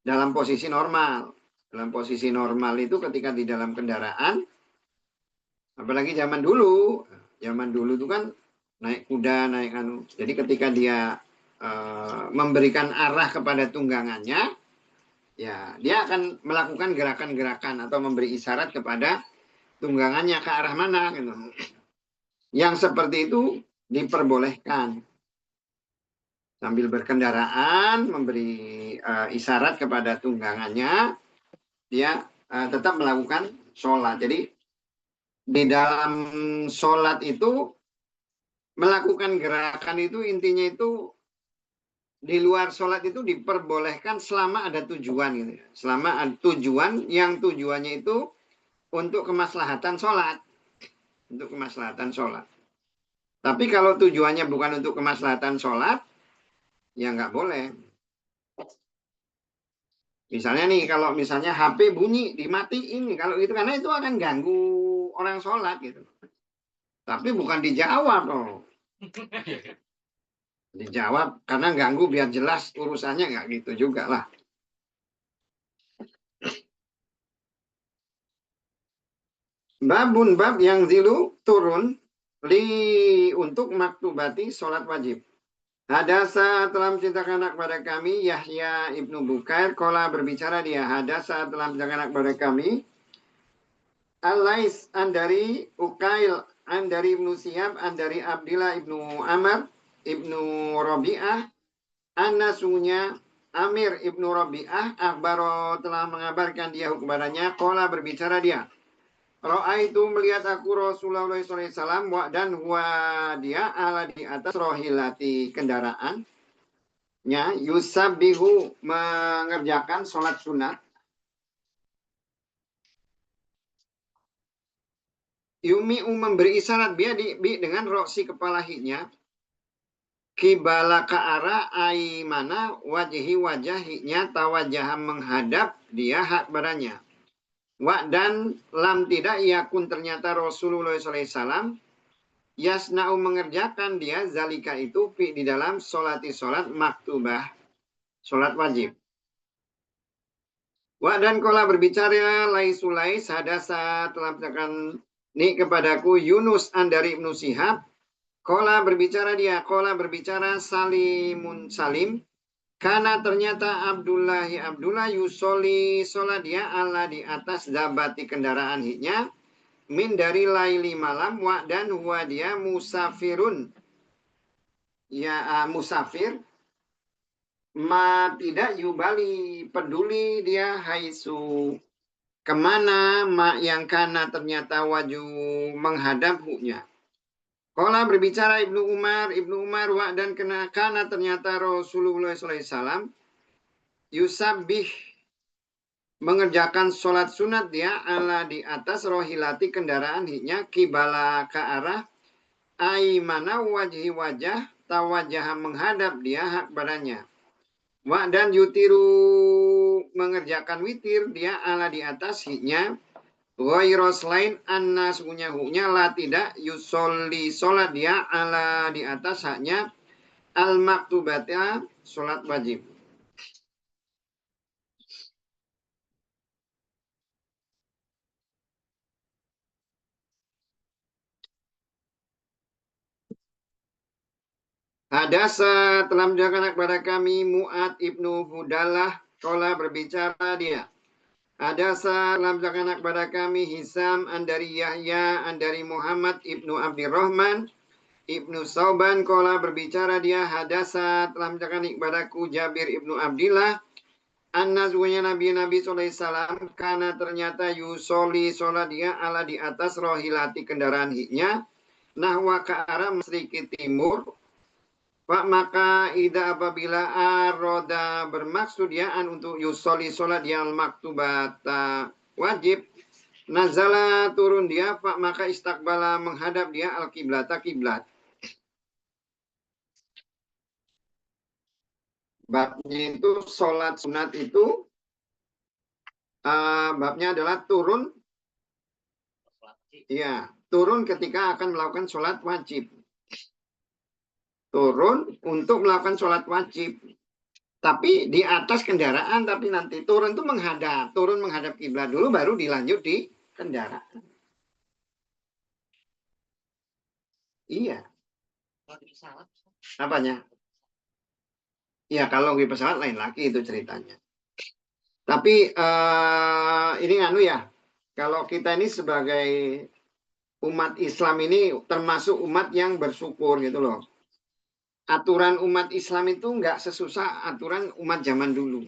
dalam posisi normal. Dalam posisi normal itu ketika di dalam kendaraan, apalagi zaman dulu itu kan naik kuda, naik anu. Jadi ketika dia memberikan arah kepada tunggangannya, ya dia akan melakukan gerakan-gerakan atau memberi isyarat kepada tunggangannya ke arah mana gitu. Yang seperti itu diperbolehkan. Sambil berkendaraan memberi isyarat kepada tunggangannya, dia tetap melakukan sholat. Jadi di dalam sholat itu melakukan gerakan itu intinya itu di luar sholat itu diperbolehkan selama ada tujuan gitu. Selama ada tujuan yang tujuannya itu untuk kemaslahatan sholat. Untuk kemaslahatan sholat. Tapi kalau tujuannya bukan untuk kemaslahatan sholat, ya nggak boleh. Misalnya nih, kalau misalnya HP bunyi, dimatiin. Kalau itu karena itu akan ganggu orang sholat gitu. Tapi bukan dijawab loh. Dijawab karena ganggu biar jelas urusannya nggak gitu juga lah. Babun bab yang zilu turun untuk maktubati sholat wajib. Hadasa telah menceritakan anak kepada kami Yahya ibnu Bukair kola berbicara dia. Hadasa telah menceritakan anak kepada kami Al-Lais andari Ukail andari ibnu Siyab andari Abdillah ibnu Amr ibnu Rabi'ah Anasunya Amir ibnu Rabi'ah Akbaro telah mengabarkan dia kepadanya kola berbicara dia. Ro'a itu melihat aku Rasulullah SAW dan dia ala di atas rohilati kendaraannya yusabihu mengerjakan sholat sunat yumi'u memberi isyarat dengan roksi kepala hiknya kibala ke arah aimana wajah hiknya tawajah menghadap dia hak badannya. Dan lam tidak yakun ternyata Rasulullah SAW yasna'u mengerjakan dia zalika itu di dalam sholat maktubah, sholat wajib. Dan kola berbicara Sulais hadasa telah menceritakan ini kepadaku Yunus dari Ibnu Shihab. Kola berbicara Salimun Salim. Karena ternyata Abdullah yusoli sholat dia ala di atas dabati kendaraan hiknya min dari laili malam dan huwa dia musafirun musafir tidak yubali peduli dia haisu kemana yang kana ternyata waju menghadap huknya. Kola berbicara Ibnu Umar dan karena ternyata Rasulullah SAW yusabbih mengerjakan sholat sunat dia ala di atas rohilati kendaraan hiknya kibala ke arah aimana wajah tawajah menghadap dia hak badannya. Dan yutiru mengerjakan witir dia ala di atas hiknya ghairos lain anna huknya la tidak yusolli sholat dia ala di atas haknya al maktubata sholat wajib. Hadasa telah menjelaskan kepada kami Mu'ad ibnu Fudalah kola berbicara dia. Hadasa telah menjelaskan kepada kami Hisam dari Yahya dari Muhammad ibnu Abdurrahman ibnu Sauban kola berbicara dia. Hadasa telah menjelaskan kepadaku Jabir ibnu Abdillah An-Nazwanya Nabi SAW karena ternyata yusoli sholat dia ala di atas rohilati kendaraan hiknya nahwa ke arah masriki timur. Pak maka ida apabila aroda bermaksud diaan untuk yusoli sholat yang maktubata wajib nazala turun dia pak maka istakbala menghadap dia al kiblata kiblat. Babnya itu sholat sunat itu babnya adalah turun turun ketika akan melakukan sholat wajib. Turun untuk melakukan sholat wajib. Tapi di atas kendaraan, tapi nanti turun itu turun menghadap kiblat dulu, baru dilanjut di kendaraan. Iya. Apanya? Ya kalau di pesawat lain lagi itu ceritanya. Tapi ini ya, kalau kita ini sebagai umat Islam ini termasuk umat yang bersyukur gitu loh. Aturan umat Islam itu nggak sesusah aturan umat zaman dulu.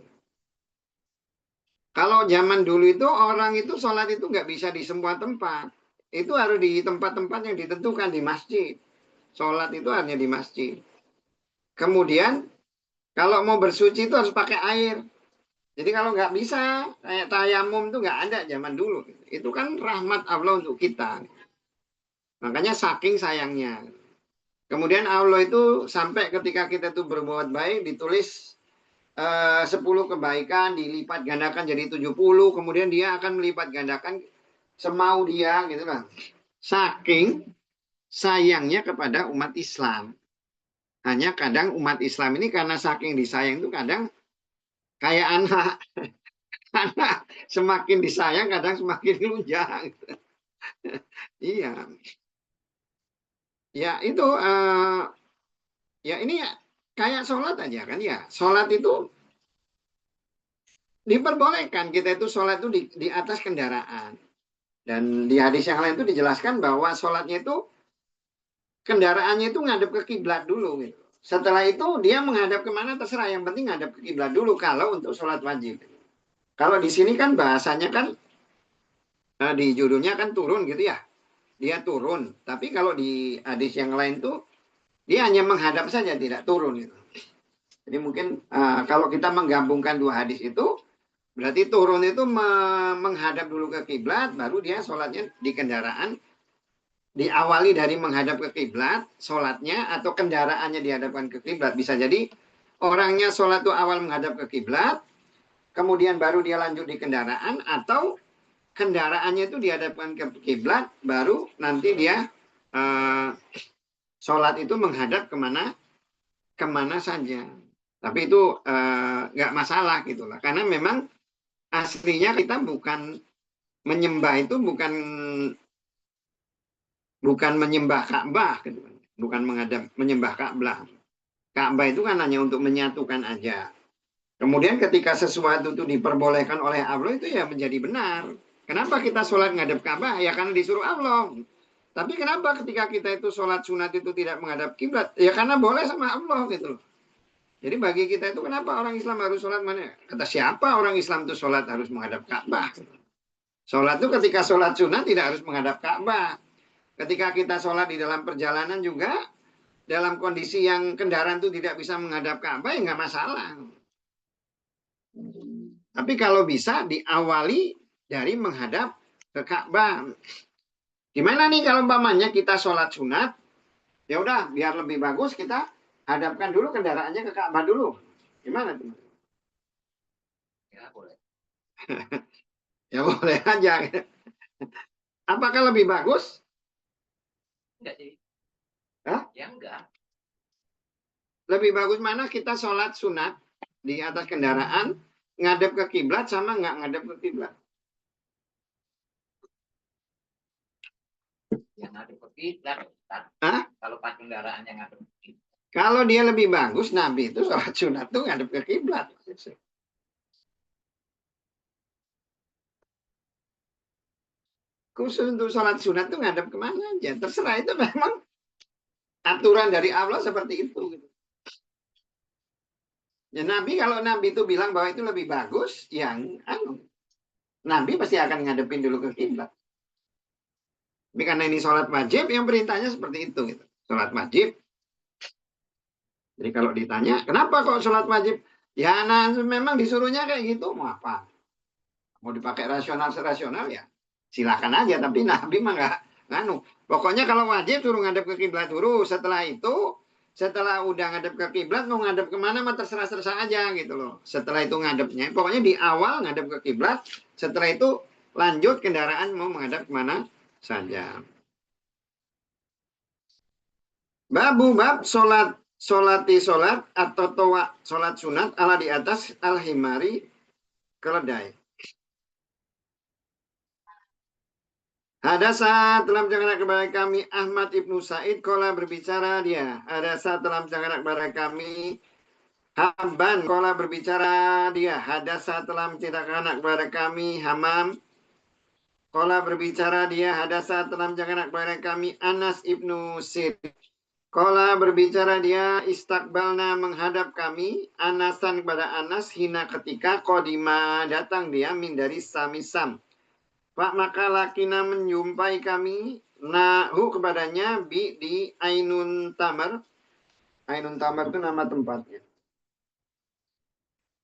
Kalau zaman dulu itu orang itu sholat itu nggak bisa di semua tempat. Itu harus di tempat-tempat yang ditentukan di masjid. Sholat itu hanya di masjid. Kemudian kalau mau bersuci itu harus pakai air. Jadi kalau nggak bisa, kayak tayamum itu nggak ada zaman dulu. Itu kan rahmat Allah untuk kita. Makanya saking sayangnya. Kemudian Allah itu sampai ketika kita itu berbuat baik ditulis 10 kebaikan dilipat gandakan jadi 70, kemudian dia akan melipat gandakan semau dia gitu kan. Saking sayangnya kepada umat Islam. Hanya kadang umat Islam ini karena saking disayang itu kadang kayak anak. Anak semakin disayang kadang semakin lunjang. Iya. Ya itu ya ini ya kayak sholat aja kan ya. Sholat itu diperbolehkan kita itu sholat itu di atas kendaraan. Dan di hadis yang lain itu dijelaskan bahwa sholatnya itu kendaraannya itu ngadep ke kiblat dulu gitu. Setelah itu dia menghadap kemana terserah, yang penting ngadep ke kiblat dulu kalau untuk sholat wajib. Kalau di sini kan bahasanya kan di judulnya kan turun gitu ya, dia turun. Tapi kalau di hadis yang lain tuh dia hanya menghadap saja tidak turun gitu. Jadi mungkin kalau kita menggabungkan dua hadis itu berarti turun itu menghadap dulu ke kiblat, baru dia sholatnya di kendaraan diawali dari menghadap ke kiblat, sholatnya atau kendaraannya dihadapkan ke kiblat. Bisa jadi orangnya sholat itu awal menghadap ke kiblat, kemudian baru dia lanjut di kendaraan, atau kendaraannya itu dihadapkan ke kiblat, baru nanti dia sholat itu menghadap kemana saja. Tapi itu nggak masalah gitu lah, karena memang aslinya kita bukan menyembah itu bukan menyembah Ka'bah gitu. Bukan menghadap menyembah Ka'bah. Ka'bah itu kan hanya untuk menyatukan aja. Kemudian ketika sesuatu itu diperbolehkan oleh Allah itu ya menjadi benar. Kenapa kita sholat ngadep Ka'bah? Ya karena disuruh Allah. Tapi kenapa ketika kita itu sholat sunat itu tidak menghadap kiblat? Ya karena boleh sama Allah gitu loh. Jadi bagi kita itu kenapa orang Islam harus sholat mana? Kata siapa orang Islam itu sholat harus menghadap Ka'bah? Sholat itu ketika sholat sunat tidak harus menghadap Ka'bah. Ketika kita sholat di dalam perjalanan juga, dalam kondisi yang kendaraan itu tidak bisa menghadap Ka'bah, ya nggak masalah. Tapi kalau bisa diawali dari menghadap ke Ka'bah. Gimana nih kalau umpamanya kita sholat sunat, ya udah biar lebih bagus kita hadapkan dulu kendaraannya ke Ka'bah dulu. Gimana tuh? Ya boleh. Ya boleh aja. Apakah lebih bagus? Enggak sih. Hah? Ya enggak. Lebih bagus mana kita sholat sunat di atas kendaraan, ngadep ke kiblat sama nggak ngadep ke kiblat? Yang ngadep ke kiblat. Hah? Kalau pas kendaraannya ngadep ke kiblat. Kalau dia lebih bagus, Nabi itu sholat sunat tuh ngadep ke kiblat. Khusus untuk sholat sunat tuh ngadep kemana aja. Terserah, itu memang aturan dari Allah seperti itu. Gitu. Ya Nabi, kalau Nabi itu bilang bahwa itu lebih bagus, yang Nabi pasti akan ngadepin dulu ke kiblat. Tapi karena ini sholat wajib, yang perintahnya seperti itu. Gitu. Sholat wajib. Jadi kalau ditanya, kenapa kok sholat wajib? Ya nah, memang disuruhnya kayak gitu. Mau apa? Mau dipakai rasional serasional ya silakan aja. Tapi Nabi mah nggak nganu. Pokoknya kalau wajib suruh ngadep ke kiblat dulu. Setelah itu, setelah udah ngadep ke kiblat mau ngadep kemana mah terserah-terserah aja gitu loh. Setelah itu ngadepnya, pokoknya di awal ngadep ke kiblat. Setelah itu lanjut kendaraan mau menghadap kemana saja. Bab solati solat atau toa solat sunat ala di atas al-himari keledai. Ada saat dalam jangan kepada kami Ahmad ibnu Said kola berbicara dia. Ada saat dalam jangan kepada kami Hamban kola berbicara dia. Ada saat dalam ceritakan kepada kami Hamam kola berbicara dia. Ada saat dalam jangan kepada kami Anas ibnu Sir. Kola berbicara dia istakbalna menghadap kami Anasan kepada Anas hina ketika kodima datang dia min dari Samisam. Pak maka lakina menjumpai kami nahu kepadanya di Ainun Tamar. Ainun Tamar itu nama tempatnya.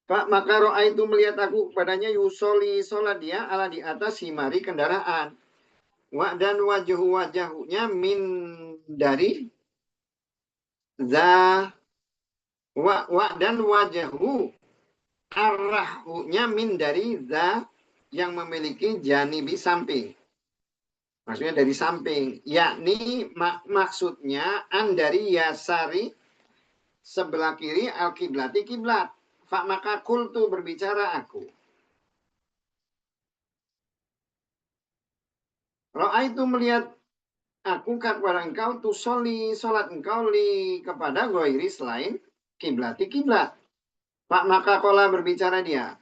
Pak maka roa itu melihat aku kepadanya yusoli sholat dia ala di atas himari kendaraan. Dan wajahnya min dari za dan wajahu arahnya min dari za yang memiliki janibi samping. Maksudnya dari samping. Yakni maksudnya an dari yasari sebelah kiri al-kiblati kiblat. Fak maka kultu berbicara aku. Ra'aitu melihat aku kepada engkau tusolli salat engkau li kepada ghairi selain kiblati kiblat. Pak maka kola berbicara dia.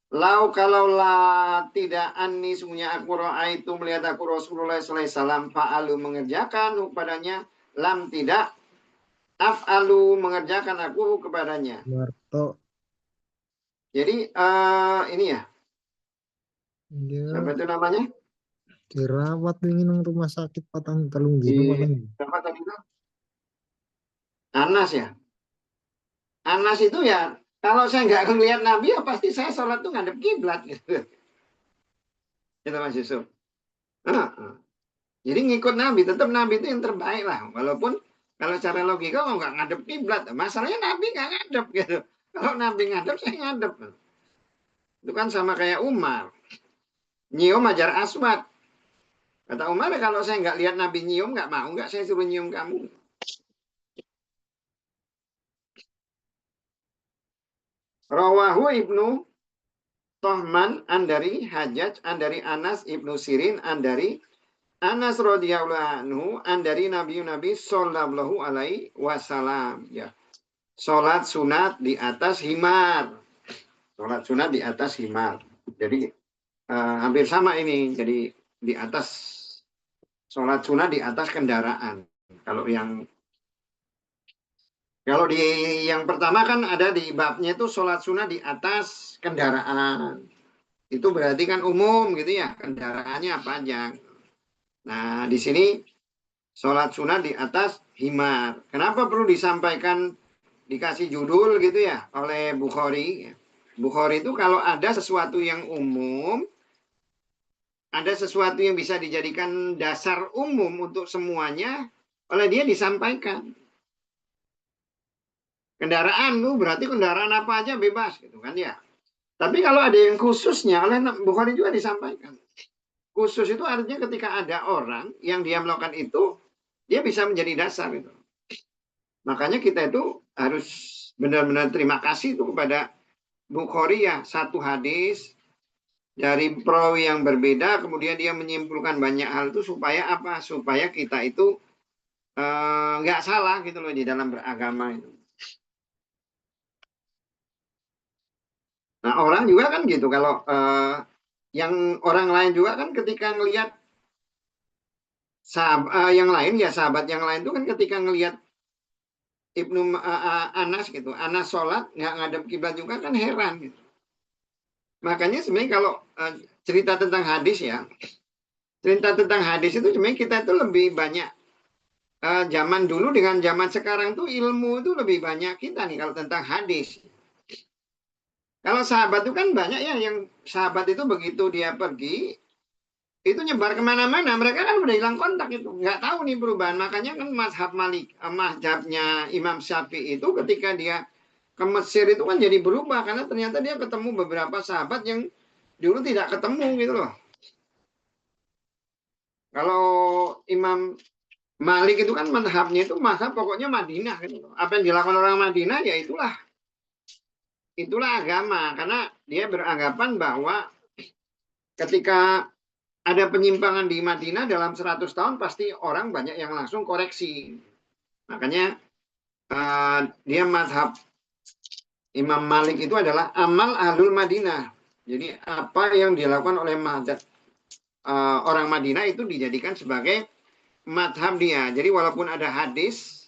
Lau kalau la tidak anni sungguhnya aku ra'aitu melihat aku Rasulullah sallallahu alaihi wasallam fa'alu mengerjakan kepadanya lam tidak af'alu mengerjakan aku kepadanya. Marto. Jadi ini ya. Dia Siapa itu namanya? dirawat ini nang rumah sakit patang telung Di dino patang. siapa tadi itu? Anas ya. Anas itu ya kalau saya nggak ngelihat Nabi ya pasti saya sholat tuh ngadep kiblat gitu. Itu Mas Yusuf. Jadi ngikut Nabi, tetap Nabi itu yang terbaik lah. Walaupun kalau secara logika mau nggak ngadep kiblat, masalahnya Nabi nggak ngadep gitu. Kalau Nabi ngadep, saya ngadep. Itu kan sama kayak Umar. Nyium Hajar Aswad. Kata Umar, kalau saya nggak lihat Nabi nyium, nggak mau nggak saya suruh nyium kamu. Rawahu Ibnu Tohman andari Hajjaj andari Anas Ibnu Sirin andari Anas radhiyallahu anhu andari Nabi sallallahu alaihi wasallam. Ya. Sholat sunat di atas himar. Sholat sunat di atas himar. Jadi hampir sama ini. Jadi di atas sholat sunat di atas kendaraan. Kalau di yang pertama kan ada di babnya itu sholat sunat di atas kendaraan. Itu berarti kan umum gitu ya. Kendaraannya apa aja. Nah di sini sholat sunat di atas himar. Kenapa perlu disampaikan dikasih judul gitu ya oleh Bukhari. Bukhari itu kalau ada sesuatu yang umum, ada sesuatu yang bisa dijadikan dasar umum untuk semuanya, oleh dia disampaikan. Kendaraan tuh berarti kendaraan apa aja bebas gitu kan ya. Tapi kalau ada yang khususnya oleh Bukhari juga disampaikan. Khusus itu artinya ketika ada orang yang dia melakukan itu, dia bisa menjadi dasar itu. Makanya kita itu harus benar-benar terima kasih itu kepada Bukhari ya, satu hadis dari perawi yang berbeda, kemudian dia menyimpulkan banyak hal itu supaya apa? Supaya kita itu nggak salah gitu loh di dalam beragama itu. Nah orang juga kan gitu, kalau yang orang lain juga kan ketika ngelihat yang lain ya sahabat yang lain itu kan ketika ngelihat Ibnu Anas gitu, Anas sholat nggak ngadep kiblat juga kan heran gitu. Makanya sebenarnya kalau cerita tentang hadis ya, cerita tentang hadis itu sebenarnya kita itu lebih banyak zaman dulu dengan zaman sekarang tuh ilmu itu lebih banyak kita nih kalau tentang hadis. Kalau sahabat itu kan banyak ya yang sahabat itu begitu dia pergi itu nyebar kemana-mana. Mereka kan udah hilang kontak itu, nggak tahu nih perubahan. Makanya kan mazhab mazhabnya Imam Syafi'i itu ketika dia ke Mesir itu kan jadi berubah karena ternyata dia ketemu beberapa sahabat yang dulu tidak ketemu gitu loh. Kalau Imam Malik itu kan mazhabnya itu mazhab pokoknya Madinah gitu. Apa yang dilakukan orang Madinah ya itulah agama karena dia beranggapan bahwa ketika ada penyimpangan di Madinah dalam 100 tahun pasti orang banyak yang langsung koreksi. Makanya dia mazhab Imam Malik itu adalah amal ahlul Madinah. Jadi apa yang dilakukan oleh orang Madinah itu dijadikan sebagai madhab dia. Jadi walaupun ada hadis,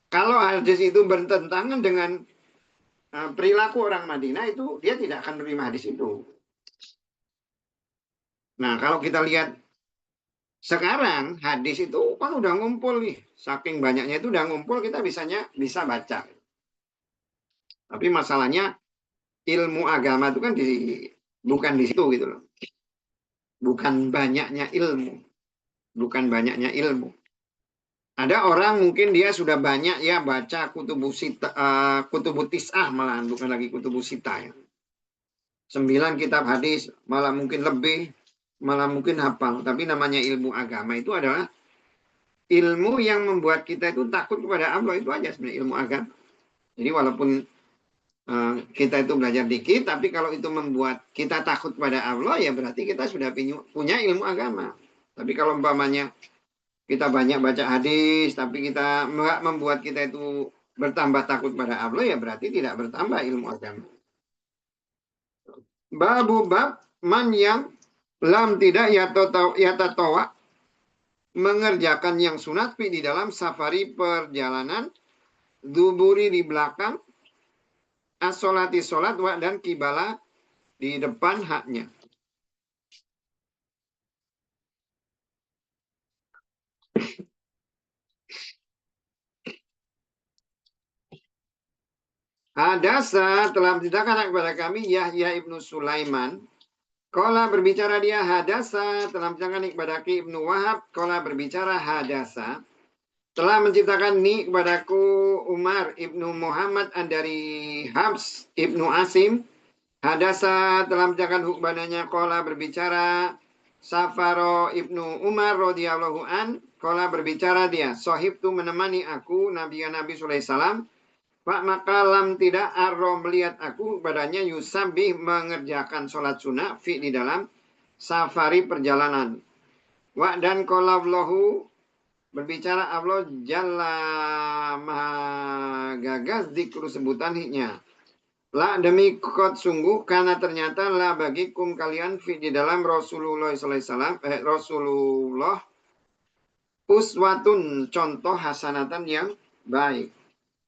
kalau hadis itu bertentangan dengan perilaku orang Madinah itu dia tidak akan menerima hadis itu. Nah kalau kita lihat sekarang hadis itu kan udah ngumpul nih, saking banyaknya itu udah ngumpul kita bisa baca. Tapi masalahnya ilmu agama itu kan bukan di situ gitu loh. Bukan banyaknya ilmu, bukan banyaknya ilmu. Ada orang mungkin dia sudah banyak ya baca kutubus tis'ah malahan, bukan lagi kutubus sita ya. 9 kitab hadis, malah mungkin lebih, malah mungkin hafal. Tapi namanya ilmu agama itu adalah ilmu yang membuat kita itu takut kepada Allah, itu aja sebenarnya ilmu agama. Jadi walaupun kita itu belajar dikit, tapi kalau itu membuat kita takut kepada Allah, ya berarti kita sudah punya ilmu agama. Tapi kalau umpamanya kita banyak baca hadis, tapi kita nggak membuat kita itu bertambah takut pada Allah, ya berarti tidak bertambah ilmu agama. Babu bab man yang lam tidak yatatawa mengerjakan yang sunat di dalam safari perjalanan, duburi di belakang, as-sholati sholat wa dan kibala di depan haknya. Hadasa telah menceritakan kepada kami Yahya ibnu Sulaiman. Kola berbicara dia hadasa telah menceritakan kepada Ibnu Wahab. Kola berbicara hadasa telah menciptakan ni kepadaku Umar ibnu Muhammad dari Habs ibnu Asim. Hadasa telah menceritakan kepadanya kola berbicara Safaro ibnu Umar radhiyallahu an. Kola berbicara dia sohib tu menemani aku Nabi sallallahu alaihi wasallam. Pak maka lam tidak arro melihat aku padanya yusabih mengerjakan sholat sunnah fi di dalam safari perjalanan. Wa dan qalawlahu berbicara Allah jalla maha gagas dikru sebutan hiknya. La demi kot sungguh karena ternyata la bagikum kalian fi di dalam Rasulullah sallallahu alaihi wasallam Rasulullah uswatun contoh hasanatan yang baik.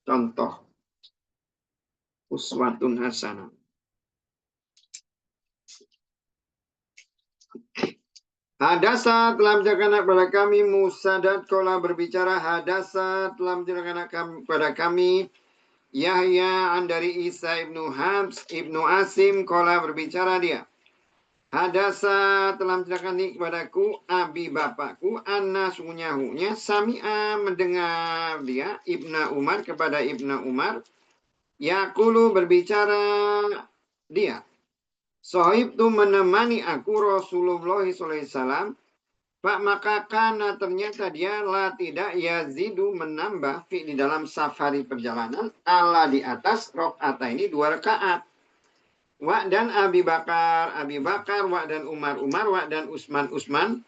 Contoh uswatun hasanah. Hadasa telah menceritakan kepada kami Musaddad kola berbicara hadasa telah menceritakan kepada kami Yahya dari Isa ibnu Habs ibnu Asim kola berbicara dia. Hadasa telah menceritakan kepadaku abi bapakku anna sunyahunya sami'a mendengar dia Ibnu Umar kepada Ibnu Umar. Yaqulu berbicara dia. Sohib tu menemani aku Rasulullah SAW. Pak maka karena ternyata dia lah tidak yazidu menambah fi di dalam safari perjalanan ala di atas rakaat ini 2 rakaat. Wa dan Abi Bakar, wa dan Umar, wa dan Utsman.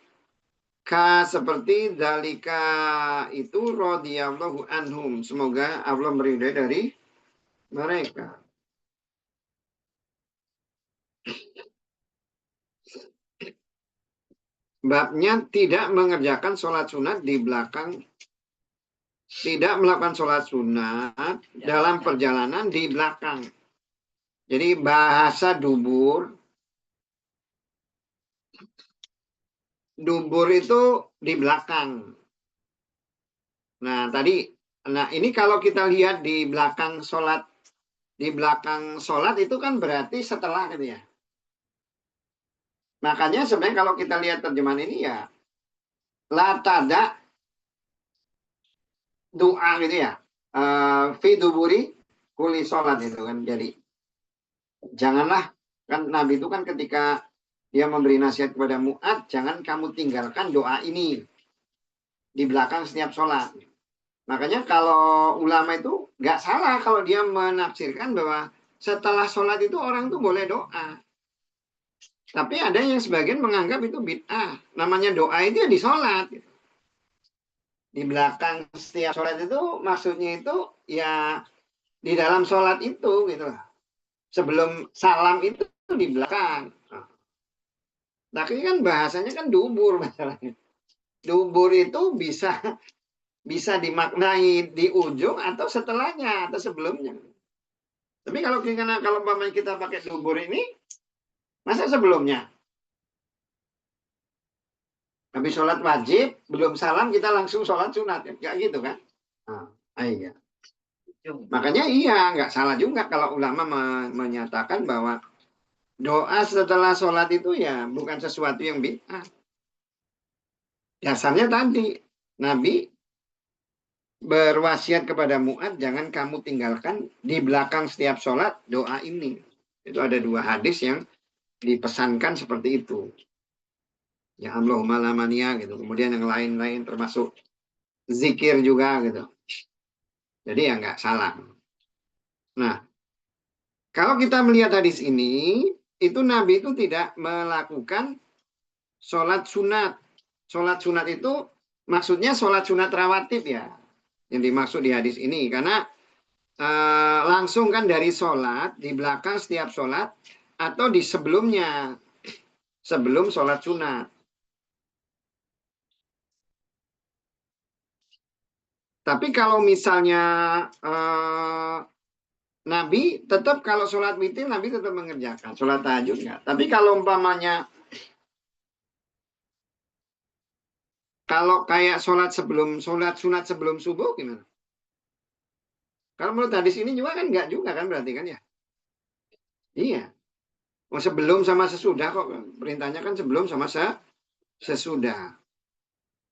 Ka seperti dalika itu radhiyallahu anhum. Semoga Allah meridai dari mereka. Babnya tidak mengerjakan sholat sunat di belakang, tidak melakukan sholat sunat dalam perjalanan di belakang. Jadi bahasa dubur itu di belakang. Nah ini kalau kita lihat di belakang sholat itu kan berarti setelah gitu ya. Makanya sebenarnya kalau kita lihat terjemahan ini ya la tada doa gitu ya. Fi duburi kuli sholat itu kan. Jadi janganlah, kan Nabi itu kan ketika dia memberi nasihat kepada Mu'ad, jangan kamu tinggalkan doa ini di belakang setiap sholat. Makanya kalau ulama itu nggak salah kalau dia menafsirkan bahwa setelah sholat itu orang tuh boleh doa. Tapi ada yang sebagian menganggap itu bid'ah. Namanya doa itu ya di sholat. Di belakang setiap sholat itu maksudnya itu ya di dalam sholat itu gitu lah. Sebelum salam itu di belakang. Tapi kan bahasanya kan dubur masalahnya. Dubur itu bisa dimaknai di ujung atau setelahnya atau sebelumnya. Tapi kalau kita pakai dubur ini, masa sebelumnya? Habis sholat wajib, belum salam kita langsung sholat sunat. Enggak gitu kan? Iya. Makanya iya, nggak salah juga kalau ulama menyatakan bahwa doa setelah sholat itu ya bukan sesuatu yang bid'ah. Dasarnya tadi, Nabi berwasiat kepada Mu'ad, jangan kamu tinggalkan di belakang setiap sholat doa ini. Itu ada 2 hadis yang dipesankan seperti itu. Ya Allahumma lamania gitu. Kemudian yang lain-lain termasuk zikir juga gitu. Jadi ya nggak salah. Nah, kalau kita melihat hadis ini, itu Nabi itu tidak melakukan sholat sunat sholat sunat itu maksudnya sholat sunat rawatib ya. Yang dimaksud di hadis ini. Karena langsung kan dari sholat, di belakang setiap sholat, atau di sebelumnya, sebelum sholat sunat. Tapi kalau misalnya Nabi tetap kalau sholat witir, Nabi tetap mengerjakan. Sholat tahajud enggak. Tapi kalau umpamanya, kalau kayak sholat sunat sebelum subuh gimana? Kalau menurut hadis ini juga kan enggak juga kan berarti kan ya? Iya. Oh, sebelum sama sesudah kok. Perintahnya kan sebelum sama sesudah.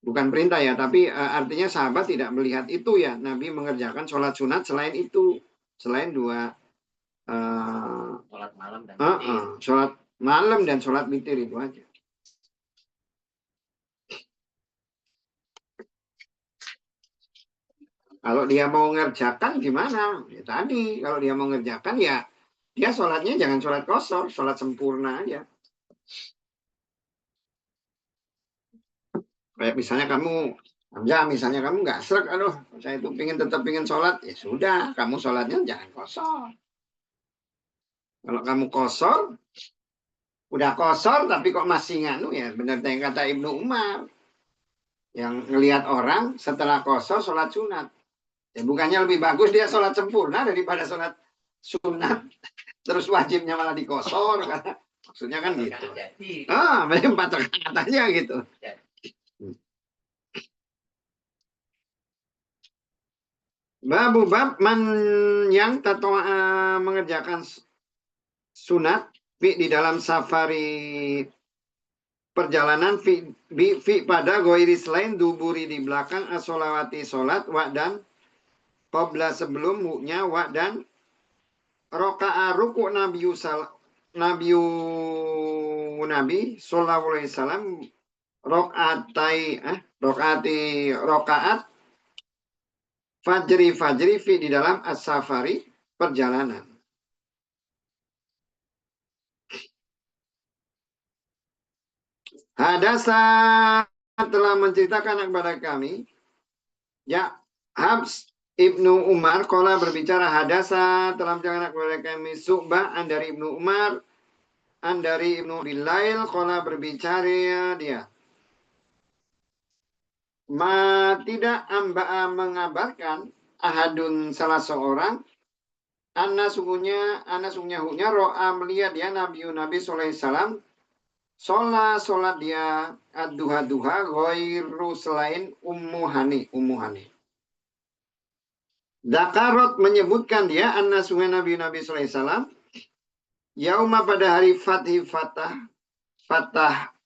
Bukan perintah ya, tapi artinya sahabat tidak melihat itu ya. Nabi mengerjakan sholat sunat selain itu. Selain dua. Sholat malam dan Sholat malam dan sholat witir itu aja. Kalau dia mau ngerjakan gimana? Ya tadi, kalau dia mau ngerjakan ya dia sholatnya jangan sholat kosor, sholat sempurna aja. Kayak misalnya kamu nggak srek, aduh, saya itu tetap pingin sholat, ya sudah, kamu sholatnya jangan kosor. Kalau kamu kosor, udah kosor tapi kok masih nganu ya, benar yang kata Ibnu Umar, yang ngelihat orang setelah kosor sholat sunat. Ya bukannya lebih bagus dia sholat sempurna daripada sholat sunat, terus wajibnya malah dikosor, karena maksudnya kan gitu. Banyak 4 rakaat aja gitu. Bab man yang mengerjakan sunat di dalam safari perjalanan pada goiri selain duburi di belakang asolawati solat wa dan qabla sebelum huknya wa dan roka'a ruku nabi sallallahu alaihi wasallam rokaat fajri fi di dalam as-safari perjalanan. Hadasa telah menceritakan kepada kami ya Habs Ibnu Umar qala berbicara hadasa telah menceritakan kepada kami Su'bah dari Ibnu Umar dari Ibnu Bilail qala berbicara dia tidak mengabarkan ahadun salah seorang Ana sungguhnya huknya ro'a melihat dia Nabi sallallahu alaihi wasallam sholat dia ad-duha ghairu selain Ummu Hani. Dakarot menyebutkan dia anna sungguh Nabi sallallahu alaihi wasallam yauma pada hari Fatah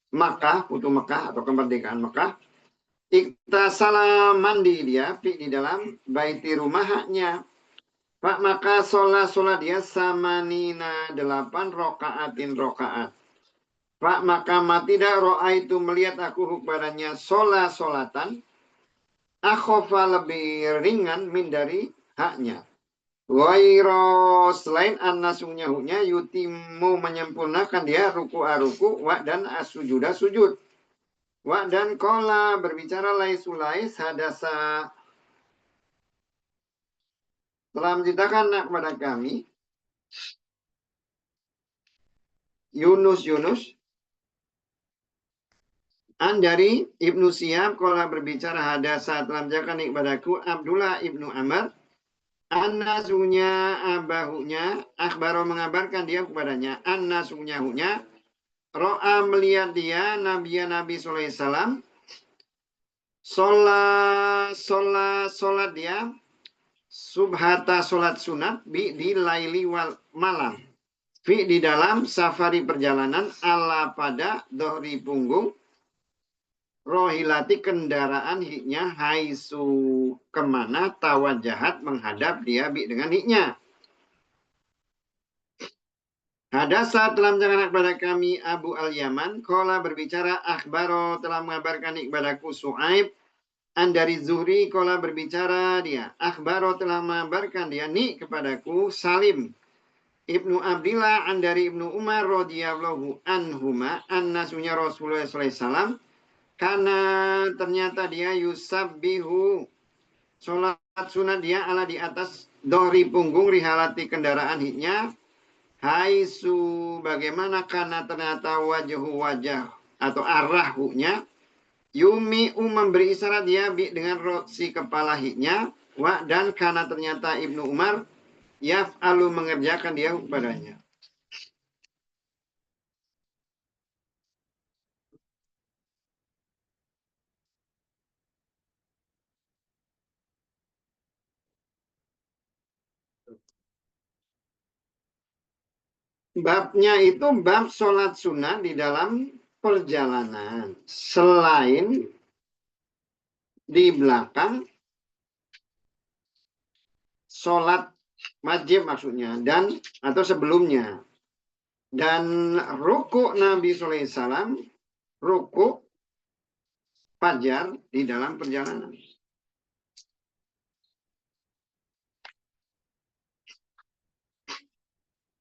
Makkah, Futuh Makkah atau kemerdekaan Makkah. Iktasala mandi dia di dalam baiti rumahnya. Pak maka sholat dia samanina 8 rokaat. Pak maka tidak ro'a itu melihat aku kepadanya solatan. Akhofa lebih ringan min dari haknya. Wairo selain annasungnya huknya yutimu menyempurnakan dia ruku wa dan asujuda sujud. Wa dan kola berbicara sulais hadasa telah menceritakan kepada kami Yunus dari Ibnu Syihab kola berbicara hadasa telah menceritakan kepadaku Abdullah Ibnu Amr annasunya abahunya akhbaro mengabarkan dia kepadanya annasunya hunya ro'a melihat dia Nabi sallallahu alaihi wasallam sholat dia subhata sholat sunat di laili wal malam di dalam safari perjalanan ala pada dohri punggung rohilati kendaraan hiknya haisu kemana tawajahat menghadap dia dengan hiknya. Hadasa telah menceritakan kepada kami Abu Al-Yaman kola berbicara akhbaro telah mengabarkan kepadaku Su'aib dari Zuhri kola berbicara dia akhbaro telah mengabarkan dia kepadaku Salim Ibnu Abdillah dari Ibnu Umar radhiyallahu anhuma annasunya Rasulullah sallallahu alaihi wasallam karena ternyata dia yusabbihu, sholat sunat dia ala di atas dohri punggung rihalati kendaraan hitnya, haisu bagaimana karena ternyata wajah atau arahnya yumi memberi isyarat dia dengan roksi kepala hitnya, dan karena ternyata Ibnu Umar yaf'alu mengerjakan dia padanya. Babnya itu bab sholat sunnah di dalam perjalanan. Selain di belakang sholat wajib maksudnya. Dan atau sebelumnya. Dan ruku Nabi SAW, ruku fajar di dalam perjalanan.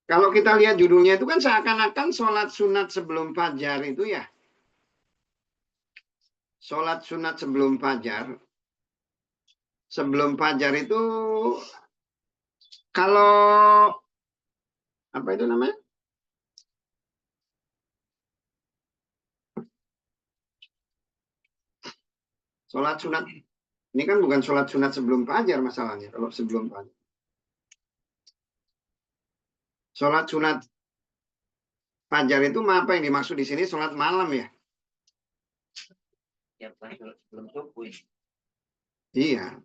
Kalau kita lihat judulnya itu kan seakan-akan sholat sunat sebelum fajar itu ya. Sholat sunat sebelum fajar. Sebelum fajar itu kalau apa itu namanya? Sholat sunat. Ini kan bukan sholat sunat sebelum fajar masalahnya. Kalau sebelum fajar. Sholat sunat fajar itu apa yang dimaksud di sini? Sholat malam ya? Ya, belum subuh. Iya.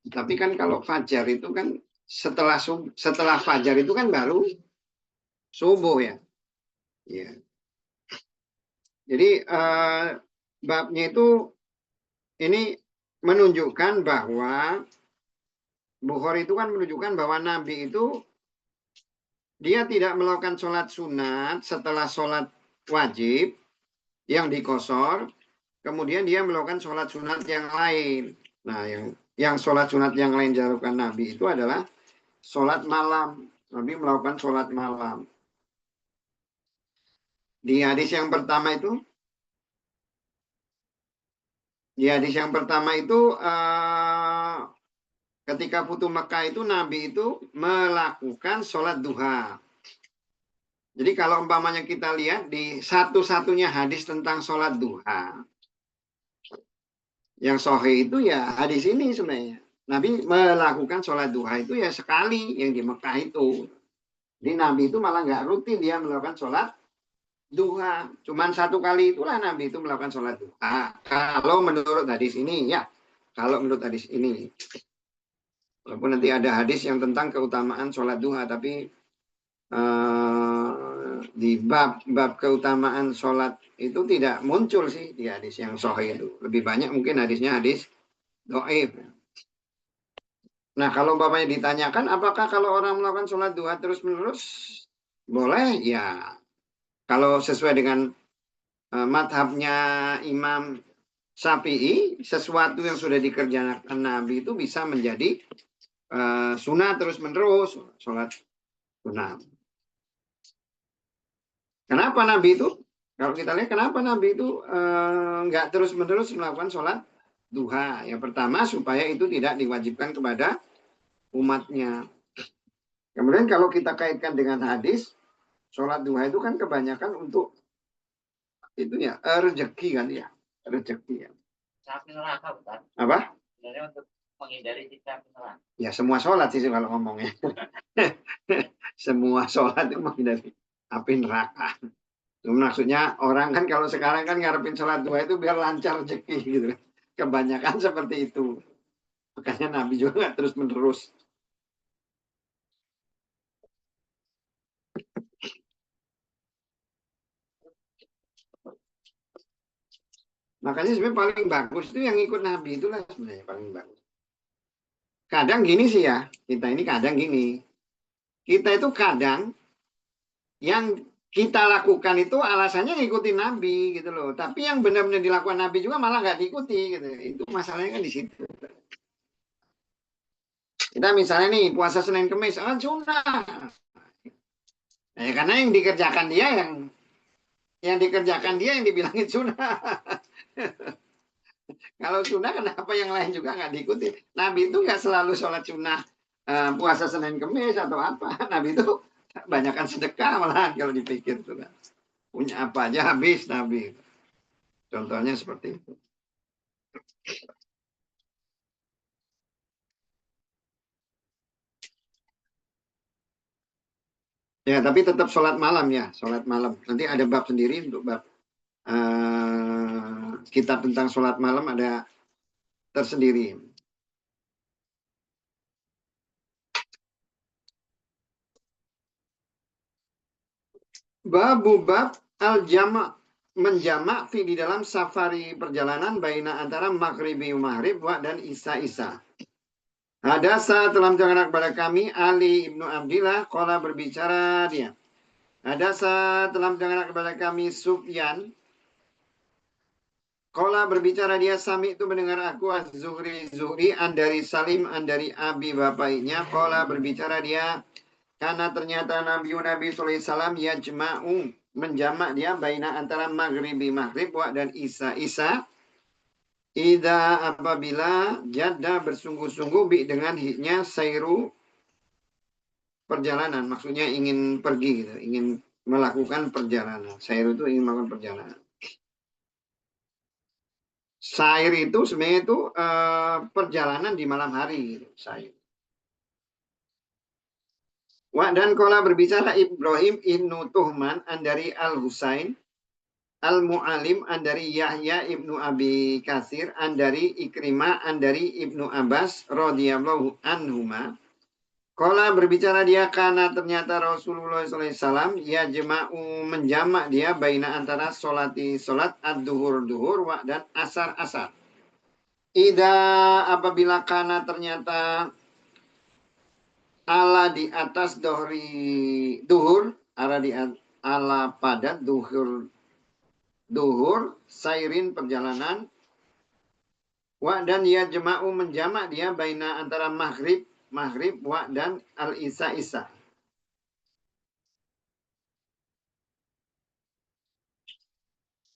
Tapi kan kalau fajar itu kan setelah fajar itu kan baru subuh ya. Iya. Jadi babnya itu ini menunjukkan bahwa Bukhari itu kan menunjukkan bahwa Nabi itu dia tidak melakukan sholat sunat setelah sholat wajib yang dikosor, kemudian dia melakukan sholat sunat yang lain. Nah, yang sholat sunat yang lain dilakukan Nabi itu adalah sholat malam. Nabi melakukan sholat malam. Di hadis yang pertama itu, ketika Futuh Mekah itu Nabi itu melakukan sholat duha. Jadi kalau umpamanya kita lihat di satu-satunya hadis tentang sholat duha, yang sahih itu ya hadis ini sebenarnya. Nabi melakukan sholat duha itu ya sekali yang di Mekah itu. Jadi Nabi itu malah nggak rutin dia melakukan sholat duha. Cuman satu kali itulah Nabi itu melakukan sholat duha. Kalau menurut hadis ini ya. Kalau menurut hadis ini. Walaupun nanti ada hadis yang tentang keutamaan sholat duha, tapi di bab keutamaan sholat itu tidak muncul sih di hadis yang sahih itu. Lebih banyak mungkin hadisnya hadis dhaif. Nah kalau umpamanya ditanyakan apakah kalau orang melakukan sholat duha terus menerus boleh ya. Kalau sesuai dengan madhabnya Imam Syafi'i, sesuatu yang sudah dikerjakan Nabi itu bisa menjadi sunnah terus menerus, sholat sunnah. Kenapa Nabi itu? Kalau kita lihat kenapa Nabi itu nggak terus menerus melakukan sholat duha? Yang pertama supaya itu tidak diwajibkan kepada umatnya. Kemudian kalau kita kaitkan dengan hadis, sholat duha itu kan kebanyakan untuk itu ya rezeki kan ya, rezeki ya. Sapi neraka bukan? Apa? Sebenarnya untuk menghindari siksa neraka. Ya semua sholat sih kalau ngomongnya. Semua sholat itu menghindari api neraka. Itu maksudnya orang kan kalau sekarang kan ngarepin sholat duha itu biar lancar rezeki gitu. Kebanyakan seperti itu. Makanya Nabi juga nggak terus menerus. Makanya sebenarnya paling bagus itu yang ikut Nabi itulah sebenarnya paling bagus. Kadang gini sih ya, kita ini kadang gini. Kita itu kadang yang kita lakukan itu alasannya ngikutin Nabi gitu loh. Tapi yang benar-benar dilakukan Nabi juga malah nggak diikuti gitu. Itu masalahnya kan di situ. Kita misalnya nih puasa Senin Kemis, sunnah. Karena yang dikerjakan dia Yang dikerjakan dia yang dibilangin sunnah. Kalau sunnah kenapa yang lain juga nggak diikuti? Nabi itu nggak selalu sholat sunnah puasa Senin Kemis atau apa. Nabi itu banyakkan sedekah malah kalau dipikir tuh kan. Punya apa aja habis Nabi. Contohnya seperti itu. Ya, tapi tetap sholat malam ya, sholat malam. Nanti ada bab sendiri untuk bab kitab tentang sholat malam ada tersendiri. Bab al-jama' menjamak fi di dalam safari perjalanan baina antara maghribi maghrib wa dan isa. Hadasa telah menceritakan kepada kami Ali ibnu Abdillah qala berbicara dia. Hadasa telah menceritakan kepada kami Sufyan qala berbicara dia sami itu mendengar aku az-Zuhri dari Salim dari Abi bapaknya qala berbicara dia karena ternyata Nabi sallallahu alaihi wasallam yajma'u menjamak dia baina antara maghribi maghrib wa dan isa. Ida apabila jada bersungguh-sungguh bi dengan hiknya sairu perjalanan, maksudnya ingin pergi gitu, ingin melakukan perjalanan. Sairu itu ingin melakukan perjalanan. Sair itu sebenarnya itu perjalanan di malam hari gitu, sair. Wa dan kola berbicara Ibrahim ibnu Tuhman dari Al-Husain Al-Mu'alim dari Yahya ibnu Abi Kasir dari Ikrimah dari Ibnu Abbas radhiyallahu anhuma. Kola berbicara dia karena ternyata Rasulullah SAW ya jema'u menjamak dia baina antara solat ad-duhur wa dan asar. Ida apabila karena ternyata ala di atas duhur ala pada duhur sairin perjalanan wa dan ya jema'u menjamak dia baina antara maghrib wa dan al-isa.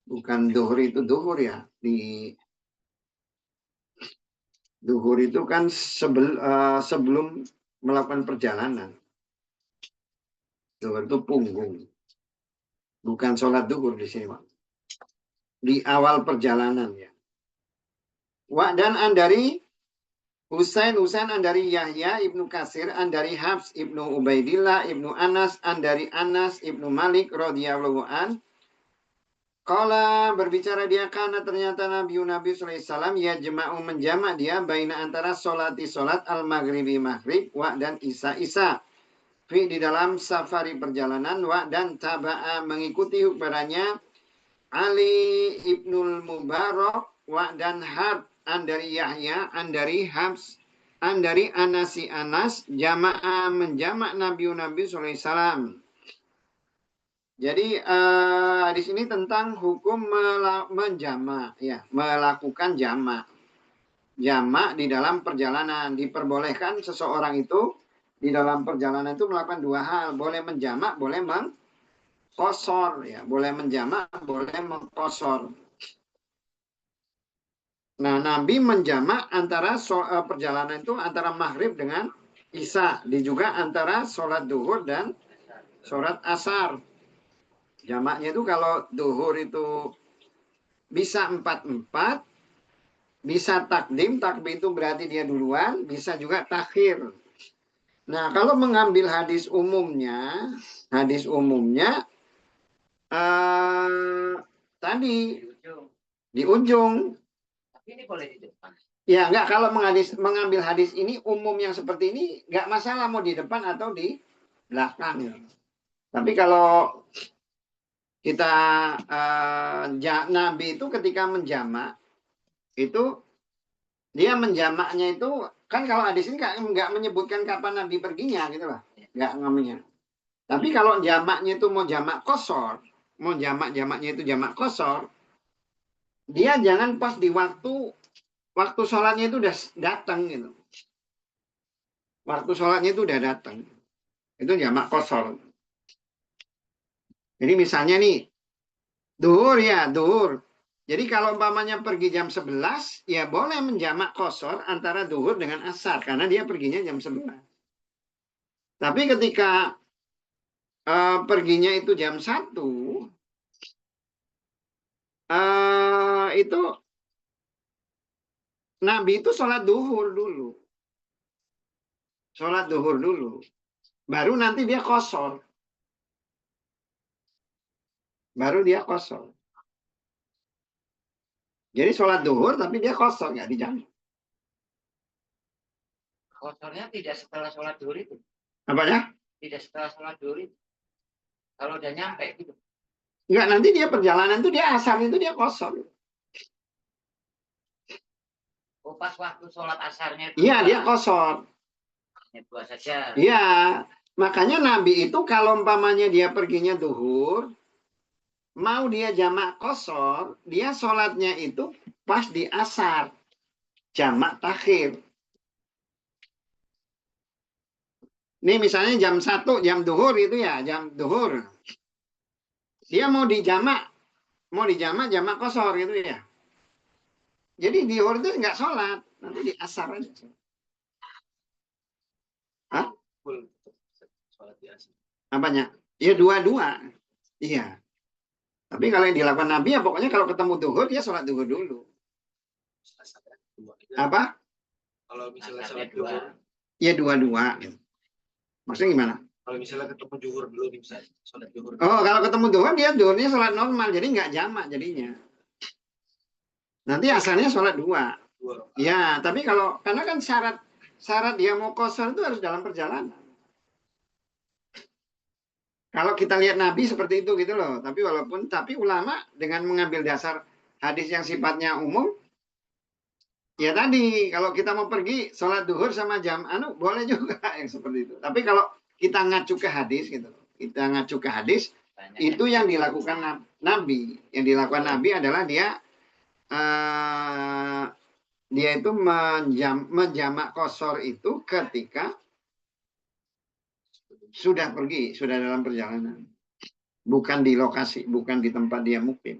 Bukan duhur itu duhur ya. Di duhur itu kan sebelum melakukan perjalanan. Duhur itu punggung. Bukan sholat duhur di sini, Pak. Di awal perjalanan ya. Wa dan andari Husain andari Yahya ibnu Kasir andari Habs ibnu Ubaidillah ibnu Anas andari Anas ibnu Malik radhiyallahu an. Kala berbicara dia karena ternyata Nabi SAW ya jema'u menjamak dia baina antara solat al-maghribi maghrib wa dan isa. Fi di dalam safari perjalanan wa dan taba'a mengikuti kepadanya Ali ibnul Mubarak wa dan Harb andari Yahya andari Habs andari Anas jama'a menjamak Nabi SAW. Jadi di sini tentang hukum menjamak ya, melakukan jamak. Jamak di dalam perjalanan diperbolehkan seseorang itu di dalam perjalanan itu melakukan dua hal, boleh menjamak, boleh mengqosor ya, boleh menjamak, boleh mengqosor. Nah, Nabi menjamak antara perjalanan itu antara maghrib dengan isya, juga antara sholat duhur dan sholat asar. Jamaknya itu kalau duhur itu bisa 4-4, bisa takdim itu berarti dia duluan, bisa juga takhir. Nah, kalau mengambil hadis umumnya tadi di ujung. Tapi ini boleh di depan. Ya, enggak, kalau mengambil hadis ini umum yang seperti ini enggak masalah mau di depan atau di belakang. Tapi kalau kita Nabi itu ketika menjamak itu dia menjamaknya itu kan kalau hadis ini enggak menyebutkan kapan Nabi perginya gitu lah, enggak namanya. Tapi kalau jamaknya itu mau jamak qosor, mau jamaknya itu jamak qosor, dia jangan pas di waktu sholatnya itu udah datang gitu. Waktu sholatnya itu udah datang. Itu jamak qosor. Jadi misalnya nih, Duhur ya, duhur. Jadi kalau umpamanya pergi jam 11, ya boleh menjamak qashar antara duhur dengan asar karena dia perginya jam 11. Tapi ketika perginya itu jam 1, itu Nabi itu sholat duhur dulu. Sholat duhur dulu. Baru nanti dia qashar. Baru dia qashar. Jadi sholat duhur tapi dia qashar, nggak dijamak. Kotornya tidak setelah sholat duhur itu. Apa ya? Tidak setelah sholat duhur itu. Kalau udah nyampe gitu. Enggak, nanti dia perjalanan itu dia asar itu dia qashar. Oh, pas waktu sholat asarnya itu. Iya, dia qashar. Hanya dua saja. Iya, makanya Nabi itu kalau umpamanya dia perginya duhur, mau dia jamak qashar, dia sholatnya itu pas di asar, jamak takhir. Nih misalnya jam 1, jam duhur itu ya, jam duhur. Dia mau dijamak jamak qashar gitu ya. Jadi di duhur itu nggak sholat, nanti di asar aja. Hah? Apanya? Ya dua-dua. Iya. Tapi kalau yang dilakukan Nabi ya pokoknya kalau ketemu duhur dia sholat duhur dulu. Apa? Kalau misalnya Asarnya sholat dua. duhur, Ya dua-dua. Maksudnya gimana? kalau misalnya ketemu duhur dulu, misalnya sholat duhur. Oh, kalau ketemu duhur dia duhurnya sholat normal, jadi nggak jamak jadinya. Nanti asalnya sholat dua. Ya, tapi karena kan syarat dia mau qashar itu harus dalam perjalanan. Kalau kita lihat Nabi seperti itu gitu loh. Tapi ulama dengan mengambil dasar hadis yang sifatnya umum, ya tadi kalau kita mau pergi sholat duhur sama jam boleh juga yang seperti itu. Tapi kalau kita ngacu ke hadis gitu, itu yang dilakukan Nabi. Yang dilakukan Nabi adalah dia itu menjamak qashar itu ketika sudah pergi, sudah dalam perjalanan. Bukan di lokasi, bukan di tempat dia mukim.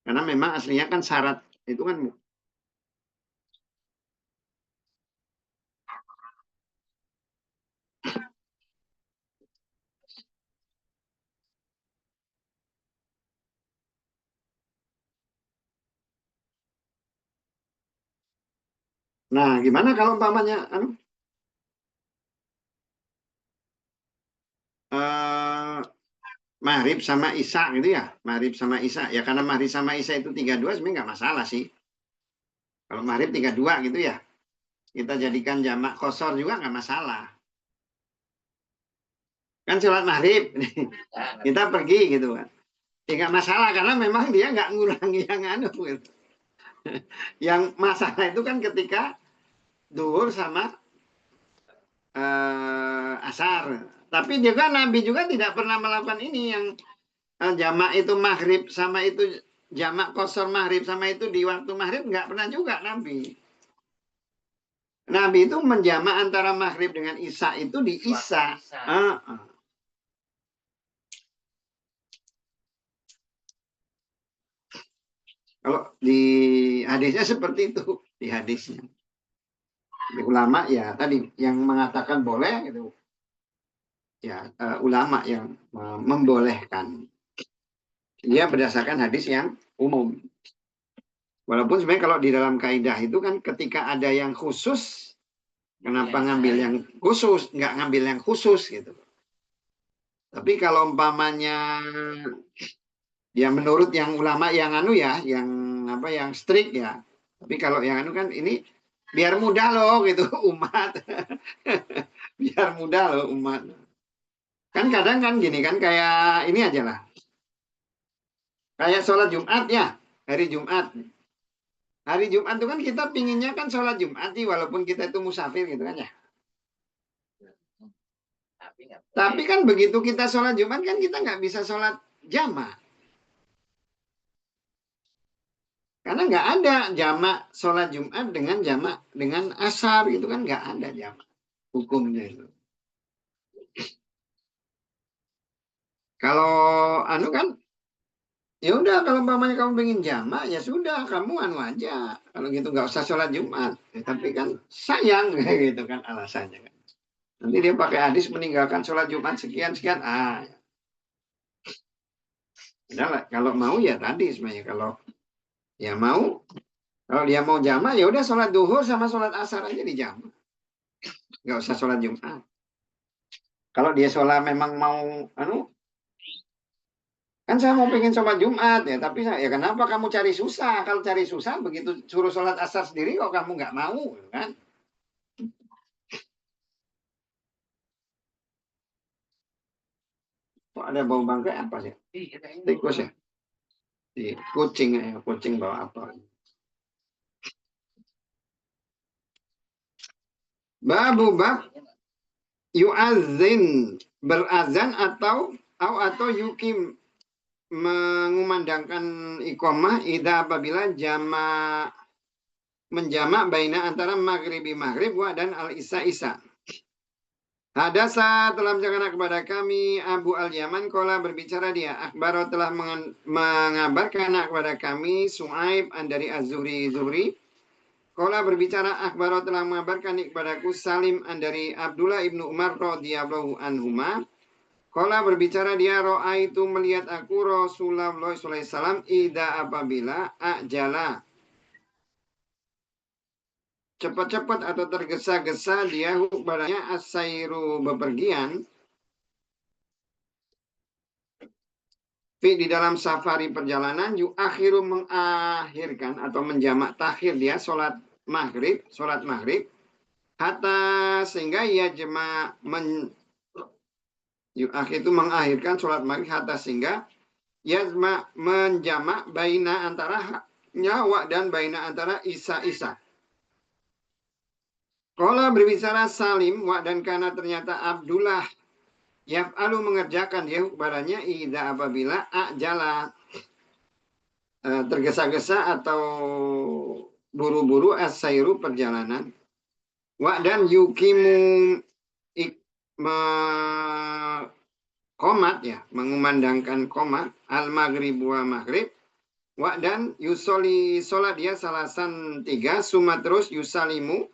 Karena memang aslinya kan syarat itu kan Nah, gimana kalau umpamanya Maghrib sama Isya gitu ya? Maghrib sama Isya. Ya karena Maghrib sama Isya itu 32 sebenarnya nggak masalah sih. Kalau Maghrib 32 gitu ya. Kita jadikan jamak qashar juga nggak masalah. Kan sholat Maghrib. Kita pergi gitu kan. Ya nggak masalah karena memang dia nggak ngurangi yang gitu. Yang masalah itu kan ketika duhur sama asar. Tapi juga Nabi juga tidak pernah melakukan ini yang jamak itu maghrib sama itu jamak qashar maghrib sama itu di waktu maghrib nggak pernah juga Nabi. Nabi itu menjamak antara maghrib dengan isya itu di isya. Kalau di hadisnya seperti itu, di hadisnya. Di ulama ya tadi yang mengatakan boleh itu ya ulama yang membolehkan. Dia berdasarkan hadis yang umum. Walaupun sebenarnya kalau di dalam kaidah itu kan ketika ada yang khusus, kenapa ngambil yang khusus, nggak ngambil yang khusus gitu. Tapi kalau umpamanya ya menurut yang ulama yang yang strict ya. Tapi kalau yang kan ini biar mudah loh gitu umat. Biar mudah loh umat. Kan kadang kan gini kan kayak ini aja lah. Kayak sholat Jumat ya, hari Jumat. Hari Jumat itu kan kita pinginnya kan sholat Jumat sih, walaupun kita itu musafir gitu kan ya. Tapi kan begitu kita sholat Jumat kan kita nggak bisa sholat jamak. Karena nggak ada jamak sholat Jumat dengan asar gitu kan nggak ada jamak hukumnya itu. Kalau kan Ya udah, kalau umpamanya kamu pengen jamak, ya sudah, kamu anu aja. Kalau gitu nggak usah sholat Jumat. Tapi kan sayang, gitu kan alasannya kan. Nanti dia pakai hadis meninggalkan sholat Jumat sekian-sekian. Udah, kalau mau ya tadi sebenarnya. Kalau ya mau, kalau dia mau jamak, ya udah sholat duhur sama sholat asar aja di jamak. Nggak usah sholat Jumat. Kalau dia sholat memang mau, kan saya mau pengen sholat Jumat ya, tapi ya kenapa kamu cari susah? Kalau cari susah, begitu suruh sholat asar sendiri kok kamu nggak mau, kan? Kok ada bau bangkai apa sih? Tikus ya? Di kucing ya, kucing bawa apa? Bab yu'adzin, berazan atau yukim, mengumandangkan iqamah ida apabila menjamak baina antara maghribi maghrib dan al-isya. Hadasa telah menceritakan kepada kami Abu Al-Yaman kola berbicara dia. Akbaro telah mengabarkan kepada kami Su'aib dari Az-Zuhri. Kola berbicara Akbaro telah mengabarkan kepadaku Salim dari Abdullah ibnu Umar radhiyallahu anhuma. Kola berbicara dia, ro'a itu melihat aku Rasulullah SAW ida apabila ajala, cepat-cepat atau tergesa-gesa dia hukbaranya asairu, bepergian di dalam safari perjalanan, akhiru mengakhirkan atau menjamak takhir dia sholat maghrib, hatta sehingga ia akhir itu mengakhirkan sholat maghrib hatta sehingga yazma menjamak baina antara nyawa dan baina antara isa. Qala berbicara Salim dan karena ternyata Abdullah yaf'alu mengerjakan dia kepadanya ida apabila ajala, tergesa-gesa atau buru-buru asairu perjalanan, dan yukimu komat ya, mengumandangkan komat al maghrib wa maghrib, dan yusoli sholat dia salasan 3 suma terus yusalimu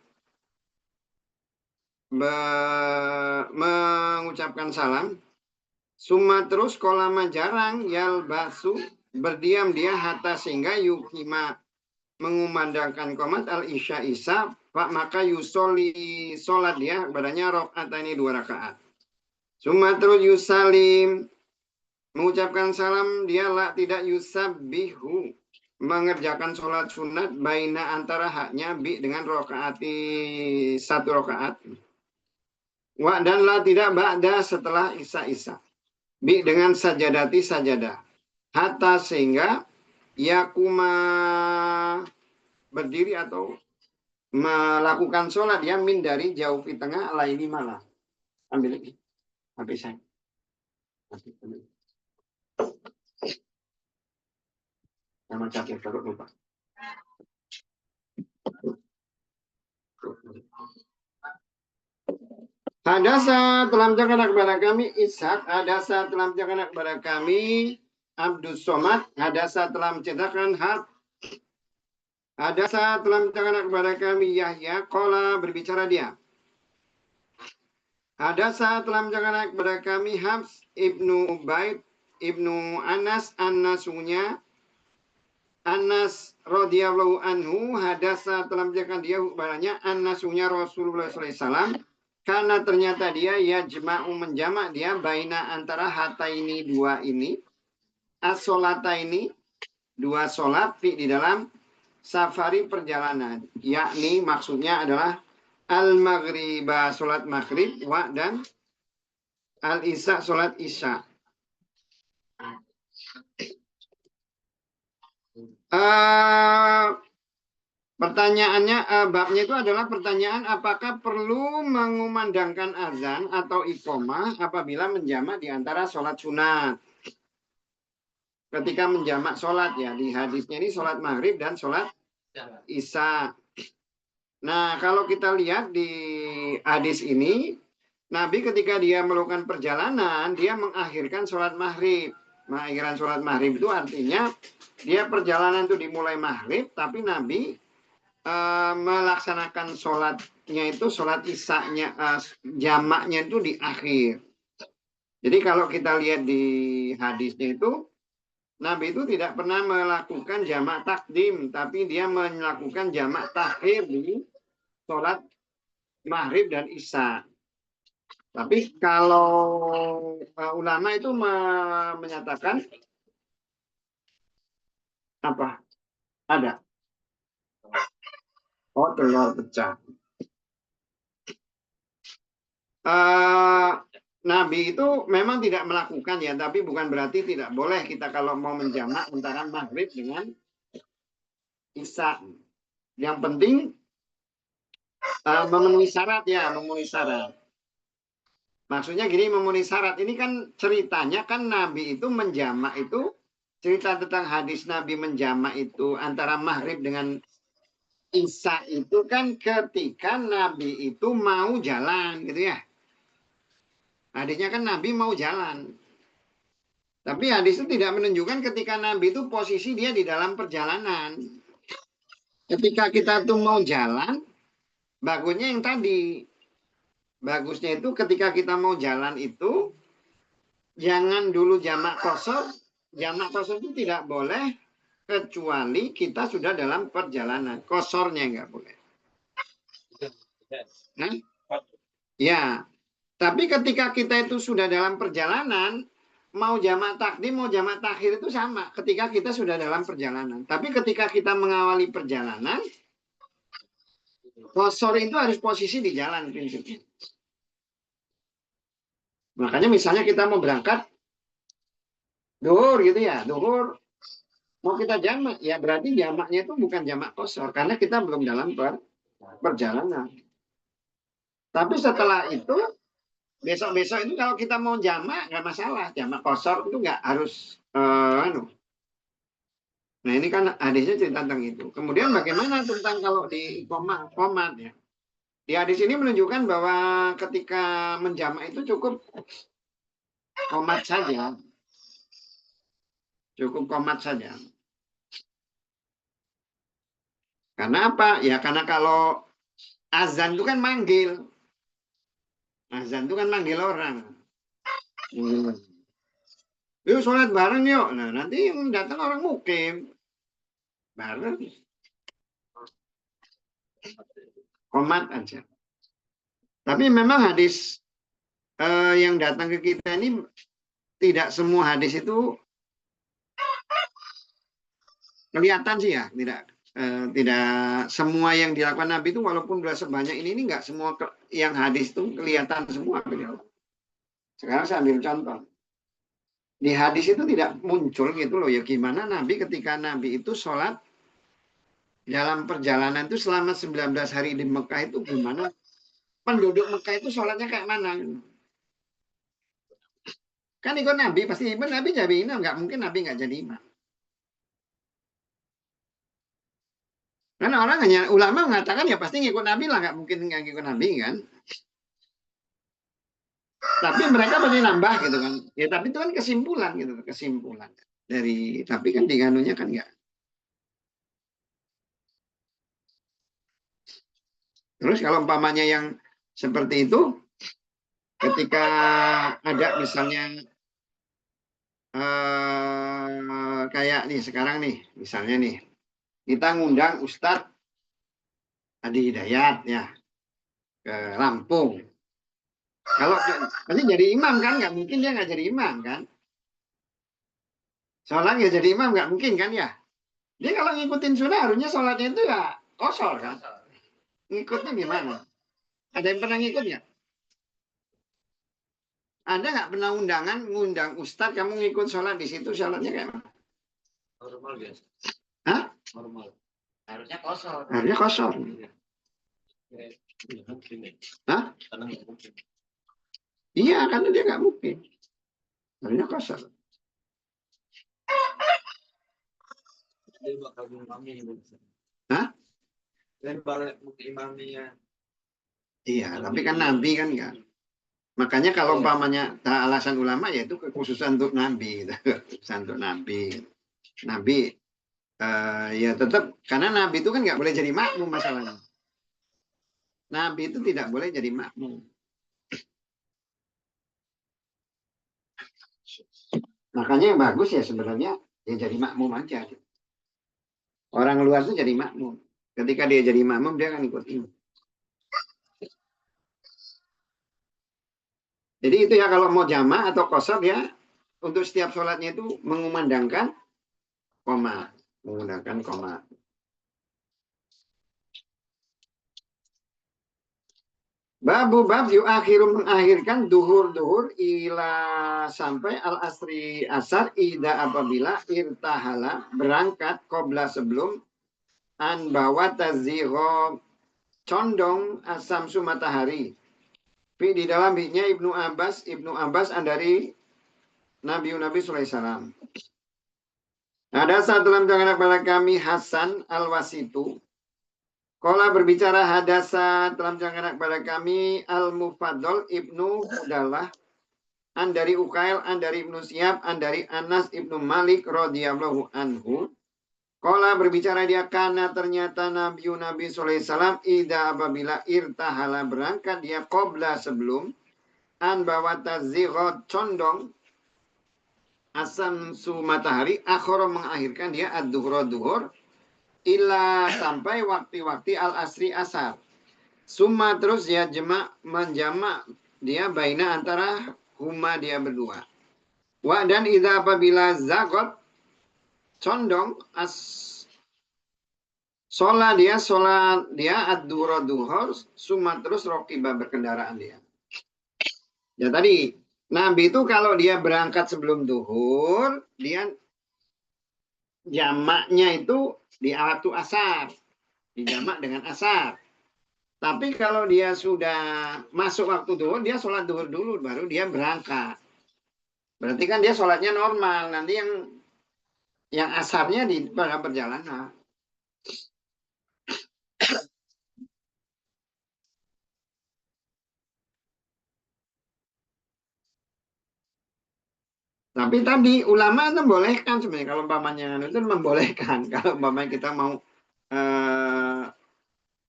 mengucapkan salam, suma terus kolama jarang yalbasu berdiam dia hatta sehingga yukima mengumandangkan komat al isya pak maka yusoli sholat dia badannya rakaat ini 2 rakaat. Suma terus yusalim mengucapkan salam dia tidak yusabbihu mengerjakan sholat sunat baina antara haknya dengan rokaati 1 rakaat. Dan tidak ba'da setelah isa dengan sajadati sajadah hatta sehingga yakuma berdiri atau melakukan sholat yang dari jauh di tengah laini malam. Ambil lagi habis saya. Sama capek kalau lupa. Hadasa telah menceritakan kepada kami Ishak, hadasa telah menceritakan kepada kami Abdus Somad, hadasa telah menceritakan hadasa telah menceritakan kepada kami Yahya, kola berbicara dia. Hadasa telah menceritakan kepada kami Habs ibnu Ubaid ibnu Anas Anasunya Anas radhiyallahu anhu, hadasa telah menceritakan dia kepadanya Anasunya Rasulullah SAW. Karena ternyata dia yajma'u menjamak dia baina antara hata ini 2 ini as-sholata ini 2 sholat di dalam safari perjalanan, yakni maksudnya adalah al-maghriba sholat maghrib dan al-isya sholat isya. Pertanyaannya, babnya itu adalah pertanyaan apakah perlu mengumandangkan azan atau iqamah apabila menjamak di antara sholat sunat. Ketika menjamak sholat ya, di hadisnya ini sholat maghrib dan sholat isya. Nah, kalau kita lihat di hadis ini, Nabi ketika dia melakukan perjalanan, dia mengakhirkan sholat maghrib. Pengakhiran sholat maghrib itu artinya dia perjalanan itu dimulai maghrib, tapi Nabi melaksanakan sholatnya itu sholat isya-nya jamaknya itu di akhir. Jadi kalau kita lihat di hadisnya itu Nabi itu tidak pernah melakukan jamak takdim, tapi dia melakukan jamak takhir di sholat maghrib dan isya. Tapi kalau ulama itu menyatakan apa? Ada. Oh, telur pecah. Nabi itu memang tidak melakukan ya, tapi bukan berarti tidak boleh kita kalau mau menjamak antara maghrib dengan isya. Yang penting memenuhi syarat ya, memenuhi syarat. Maksudnya gini, memenuhi syarat. Ini kan ceritanya kan Nabi itu menjamak itu, cerita tentang hadis Nabi menjamak itu antara maghrib dengan isya itu kan ketika Nabi itu mau jalan gitu ya. Hadisnya kan Nabi mau jalan. Tapi hadis itu tidak menunjukkan ketika Nabi itu posisi dia di dalam perjalanan. Ketika kita tuh mau jalan, bagusnya yang tadi. Bagusnya itu ketika kita mau jalan itu, jangan dulu jamak qashar. Jamak qashar itu tidak boleh kecuali kita sudah dalam perjalanan. Qasharnya nggak boleh. Nah, ya. Tapi ketika kita itu sudah dalam perjalanan, mau jamak takdim, mau jamak takhir itu sama. Ketika kita sudah dalam perjalanan. Tapi ketika kita mengawali perjalanan, qashar itu harus posisi di jalan prinsipnya. Makanya misalnya kita mau berangkat, duhur gitu ya, duhur. Mau kita jamak, ya berarti jamaknya itu bukan jamak qashar. Karena kita belum dalam perjalanan. Tapi setelah itu, besok-besok itu kalau kita mau jamak nggak masalah, jamak qashar itu nggak harus Nah ini kan hadisnya cerita tentang itu. Kemudian bagaimana tentang kalau di qomat ya? Di hadis ini menunjukkan bahwa ketika menjamak itu cukup qomat saja, cukup qomat saja. Karena apa? Ya karena kalau azan itu kan manggil, azan itu kan manggil orang. Yuk sholat bareng yuk. Nah nanti yang datang orang mukim. Bareng. Komat aja. Tapi memang hadis yang datang ke kita ini tidak semua hadis itu kelihatan sih ya. Tidak semua yang dilakukan Nabi itu walaupun sudah sebanyak ini nggak semua yang hadis itu kelihatan semua. Sekarang saya ambil contoh. Di hadis itu tidak muncul gitu loh ya gimana Nabi ketika Nabi itu sholat dalam perjalanan itu selama 19 hari di Mekah itu gimana penduduk Mekah itu sholatnya kayak mana kan ikut Nabi pasti Nabi jadi imam nggak mungkin Nabi nggak jadi imam karena orang hanya ulama mengatakan ya pasti ngikut Nabi lah nggak mungkin nggak ngikut Nabi kan tapi mereka pasti nambah gitu kan ya tapi itu kan kesimpulan gitu kesimpulan dari tapi kan di kanunya kan enggak. Terus kalau umpamanya yang seperti itu ketika ada misalnya kayak nih sekarang nih misalnya nih kita ngundang Ustadz Adi Hidayat ya ke Lampung. Kalau pasti jadi imam kan nggak mungkin dia nggak jadi imam kan? Sholat nggak jadi imam nggak mungkin kan ya? Dia kalau ngikutin sunnah harusnya sholatnya itu ya kosor kan? Ngikutnya gimana? Ada yang pernah ngikut nggak? Ada nggak pernah undangan ngundang Ustadz kamu ngikut sholat di situ sholatnya kayak mana? Normal biasa. Hah? Normal. Harusnya kosong. Harusnya kosor. Hah? Karena nggak mungkin. Iya, karena dia nggak mungkin. Harusnya kosor. Dia bakal imami. Hah? Dan bakal imaminya. Iya, tapi kan Nabi kan nggak. Makanya kalau umpamanya alasan ulama yaitu kekhususan untuk Nabi, kekhususan untuk Nabi. Nabi ya tetap karena Nabi itu kan nggak boleh jadi makmum masalahnya. Nabi itu tidak boleh jadi makmum. Makanya yang bagus ya sebenarnya ya jadi makmum aja. Orang luar itu jadi makmum. Ketika dia jadi makmum dia akan ikut imam. Jadi itu ya kalau mau jamaah atau qashar ya untuk setiap sholatnya itu mengumandangkan koma, menggunakan koma. Babu bab akhiru mengakhirkan duhur ila sampai al asri asar ida apabila irtahala berangkat qobla sebelum an bawa tazigho condong asam su matahari. Fi di dalam biknya Ibnu Abbas dari Nabi sallallahu alaihi wasallam. Ada saat dalam jangan kepada kami Hasan al-Wasitu. Kola berbicara hadasa dalam jangan kepada kami Al-Mufaddal Ibnu Hudalah an dari Ukail, an dari Ibnu Syihab, an dari Anas Ibnu Malik radhiyallahu anhu. Kola berbicara dia karena ternyata Nabi sallallahu alaihi wasallam ida apabila irtahala berangkat dia qobla sebelum an bawa tazighat condong asam su matahari akhara mengakhirkan dia ad-duhur ila sampai waktu-waktu al-asri asar. Summa terus ya menjamak dia baina antara huma dia berdua. Wa dan idza apabila zagot condong sholat dia ad-duhur summa terus rokiba berkendaraan dia. Ya tadi Nabi itu kalau dia berangkat sebelum duhur dia jamaknya itu di waktu asar, dijamak dengan asar. Tapi kalau dia sudah masuk waktu duhur, dia sholat duhur dulu, baru dia berangkat. Berarti kan dia sholatnya normal. Nanti yang asarnya di pada perjalanan. Tapi tadi ulama membolehkan sebenarnya kalau umpamanya itu membolehkan. Kalau umpamanya kita mau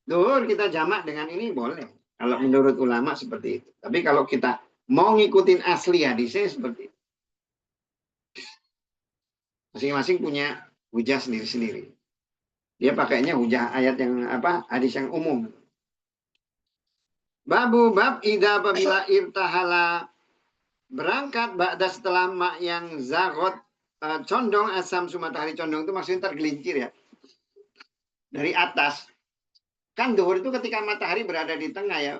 duhur kita jamak dengan ini boleh. Kalau menurut ulama seperti itu. Tapi kalau kita mau ngikutin asli hadisnya seperti itu. Masing-masing punya hujah sendiri-sendiri. Dia pakainya hujah ayat yang hadis yang umum. Babu bab ida apabila irtahala berangkat ba'da setelah mak yang zagot condong asam su matahari condong itu maksudnya tergelincir ya. Dari atas. Kan duhur itu ketika matahari berada di tengah ya.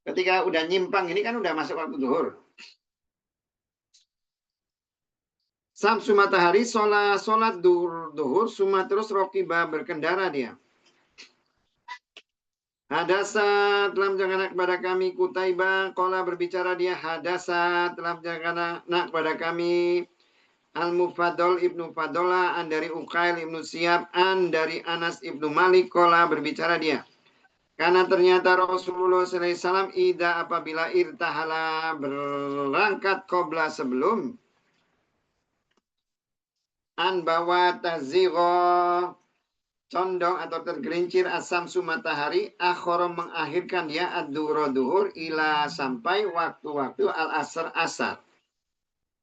Ketika udah nyimpang ini kan udah masuk waktu duhur. Samsu matahari sholat duhur suma terus rokiba berkendara dia. Hadasa telah menjangan kepada kami Kutaibah kola berbicara dia hadasa telah menjangan kepada kami Al-Mufaddal Ibnu Fadola an dari Ukail Ibnu Syihab an dari Anas Ibnu Malik kola berbicara dia. Karena ternyata Rasulullah SAW ida apabila irtahala berangkat qobla sebelum an bawa tazigho condong atau tergelincir asam su matahari akhara mengakhirkan dia ad-duhur ila sampai waktu-waktu al-asr asar.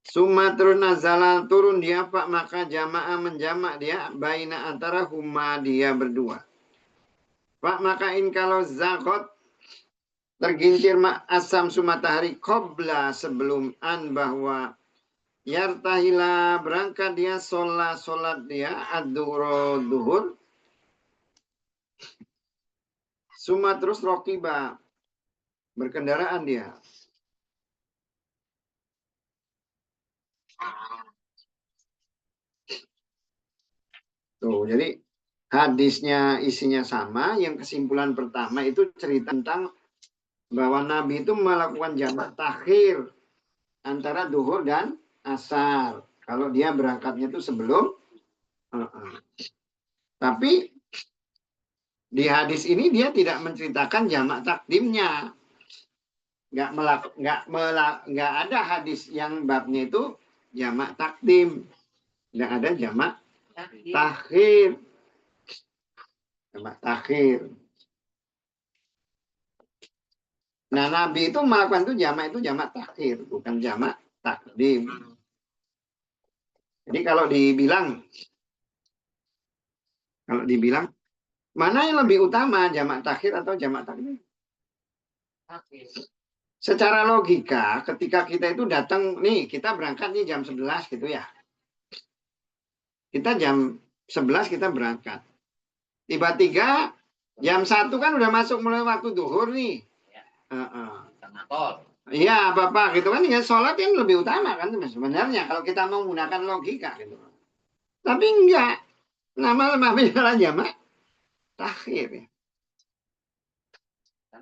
Summa terus nazala turun dia pak maka jamaah menjamak dia baina antara huma dia berdua. Pak maka kalau zagot tergincir asam su matahari qobla sebelum an bahwa yartahila berangkat dia sholat dia ad-duhur suma terus rokiba berkendaraan dia. Tuh, jadi hadisnya isinya sama. Yang kesimpulan pertama itu cerita tentang bahwa Nabi itu melakukan jamak takhir antara duhur dan asar. Kalau dia berangkatnya itu sebelum. Tapi di hadis ini dia tidak menceritakan jamak takdimnya. nggak ada hadis yang babnya itu jamak takdim, nggak ada jamak takhir. Jamak takhir. Nah, Nabi itu melakukan itu jamak takhir, bukan jamak takdim. Jadi kalau dibilang mana yang lebih utama, jamak takhir atau jamak takdim? Secara logika, ketika kita itu datang, nih kita berangkat nih jam 11 gitu ya. Kita jam 11 kita berangkat. Tiba-tiba jam 1 kan udah masuk mulai waktu duhur nih. Iya, apa-apa gitu kan. Ya, sholat yang lebih utama kan sebenarnya kalau kita mau menggunakan logika gitu. Tapi enggak. Nama-nama jalan jamak takhir ya.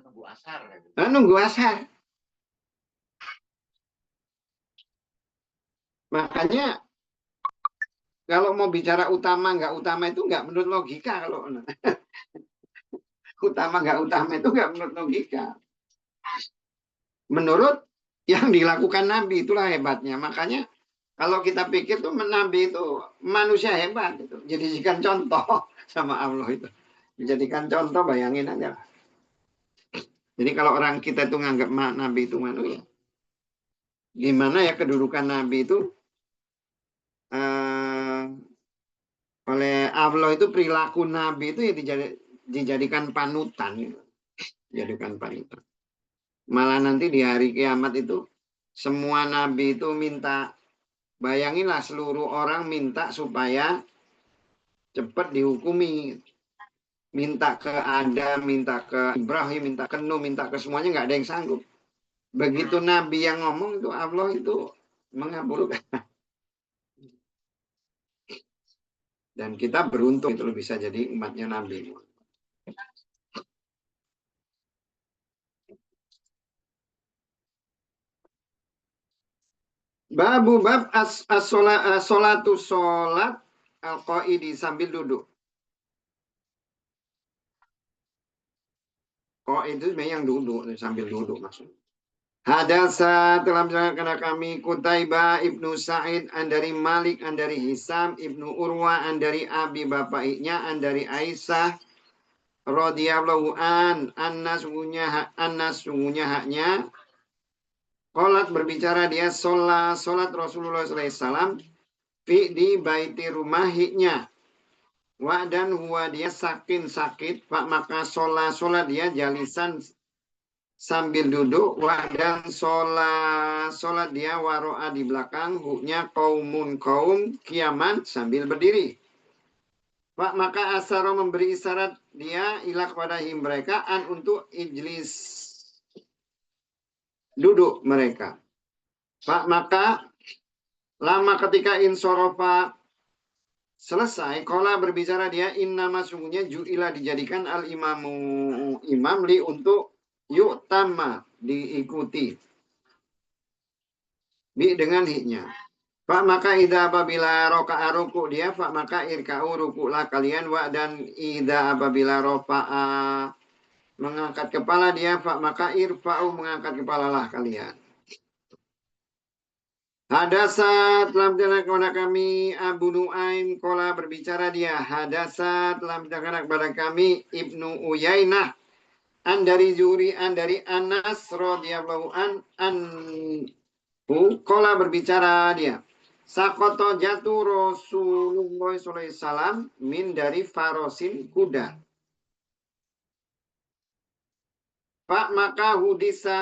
Nunggu asar. Nunggu asar. Makanya kalau mau bicara utama nggak utama itu nggak menurut logika. Kalau utama nggak utama itu nggak menurut logika. Menurut yang dilakukan Nabi, itulah hebatnya. Makanya kalau kita pikir tuh Nabi itu manusia hebat itu. Jadikan contoh sama Allah itu. Dijadikan contoh, bayangin aja. Jadi kalau orang kita itu nganggap Nabi itu manusia, gimana ya kedudukan Nabi itu oleh Allah itu, perilaku Nabi itu ya dijadikan panutan. Dijadikan panutan. Malah nanti di hari kiamat itu semua Nabi itu minta, bayanginlah seluruh orang minta supaya cepat dihukumi. Minta ke Adam, minta ke Ibrahim, minta ke Nuh, minta ke semuanya, nggak ada yang sanggup. Begitu Nabi yang ngomong itu Allah itu mengabulkan. Dan kita beruntung itu bisa jadi umatnya Nabi. Bab as-sholatu sholat al-qaidi sambil duduk. Qaid itu sebenarnya yang duduk, sambil duduk maksudnya. Hadasa telah menjelaskan kami Kutaibah ibnu Sa'id dari Malik dari Hisam ibnu Urwa dari Abi bapaknya dari Aisyah radhiyallahu anna sungguhnya haknya qalat berbicara dia salat Rasulullah SAW di baiti rumahinya wa dan huwa dia sakit pak maka sholat dia jalisan sambil duduk wa dan sholat dia waro'a di belakang huknya kaum kiaman sambil berdiri. Pak maka asaro memberi isyarat dia ila kepada mereka untuk ijlis duduk mereka. Pak maka lama ketika insorofa selesai, kola berbicara dia innama sungguhnya ju'ila dijadikan al imam li untuk yu'tama diikuti bi dengan hiknya. Pak maka ida apabila roka'a ruku dia, pak maka irka'u ruku'lah kalian wa dan ida apabila rofa'a mengangkat kepala dia, pak maka irfa'u mengangkat kepalalah kalian. Hadasat telah menjelaskan kepada kami Abu Nuaim kola berbicara dia. Hadasat telah menjelaskan kepada kami Ibnu Uyainah dari Zuri dari Anas radhiyallahu anhu kola berbicara dia. Sakoto jatuh Rasulullah SAW min dari farosin kuda. Pak maka hudisa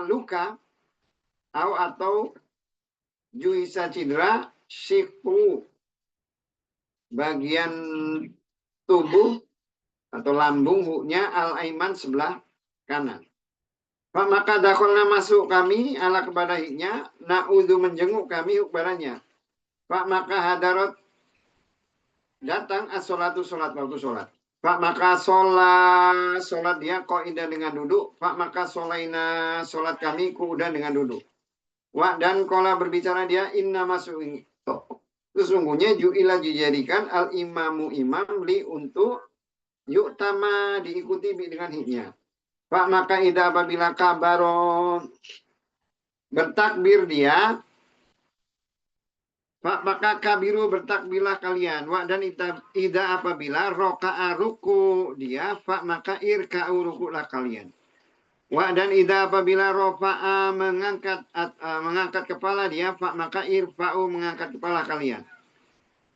luka atau juisa cedera siku bagian tubuh atau lambung huknya al-aiman sebelah kanan. Pak maka dakolna masuk kami ala kepada hiknya na'udhu menjenguk kami kepadanya. Pak maka hadarat datang as-sholatu sholat waktu sholat. Pak maka sholat dia qaidan dengan duduk. Pak maka sholaina sholat kami qu'udan dengan duduk. Wa dan kola berbicara dia inna masuk sesungguhnya ju'ila dijadikan al imamu imam li untuk yu'tama diikuti dengan hiknya. Pak maka ida apabila kabaron bertakbir dia, Pak maka kabiru bertakbirlah kalian. Wa dan ida apabila roka'a ruku dia, Pak maka irka'u rukulah kalian. Wa dan ida apabila rofa'a mengangkat kepala dia, Pak maka irfa'u mengangkat kepala kalian.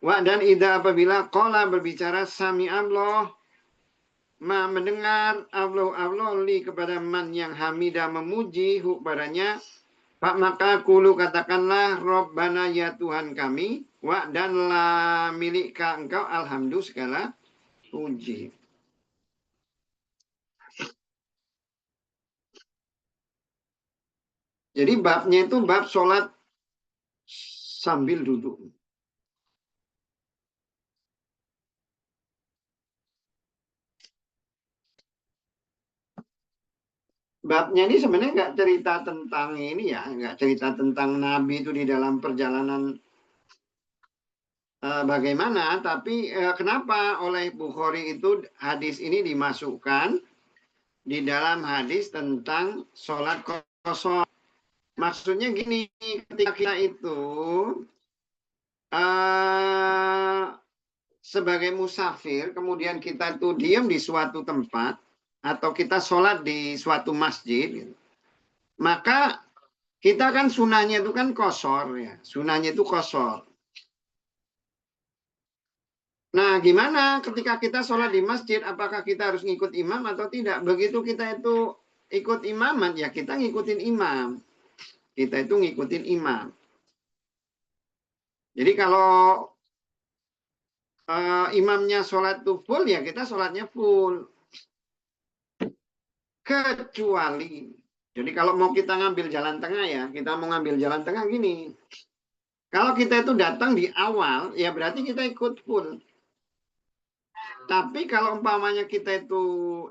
Wa dan ida apabila qala berbicara sami Allah ma mendengar Allah li kepada man yang hamidah memuji hu padanya, Pak maka kulu katakanlah Rabbana ya Tuhan kami, wa dan la milik engkau alhamdulillah segala puji. Jadi babnya itu bab sholat sambil duduk. Babnya ini sebenarnya nggak cerita tentang ini ya, nggak cerita tentang Nabi itu di dalam perjalanan bagaimana, tapi kenapa oleh Bukhari itu hadis ini dimasukkan di dalam hadis tentang sholat qasar. Maksudnya gini, ketika kita itu sebagai musafir, kemudian kita itu diam di suatu tempat, atau kita sholat di suatu masjid, maka kita kan sunahnya itu kan qasar ya, sunahnya itu qasar. Nah, gimana ketika kita sholat di masjid, apakah kita harus ngikut imam atau tidak? Begitu kita itu ikut imaman, ya kita ngikutin imam. Kita itu ngikutin imam. Jadi kalau imamnya sholat itu full, ya kita sholatnya full. Kecuali, jadi kalau mau kita ngambil jalan tengah ya, kita mau ngambil jalan tengah gini. Kalau kita itu datang di awal, ya berarti kita ikut full. Tapi kalau umpamanya kita itu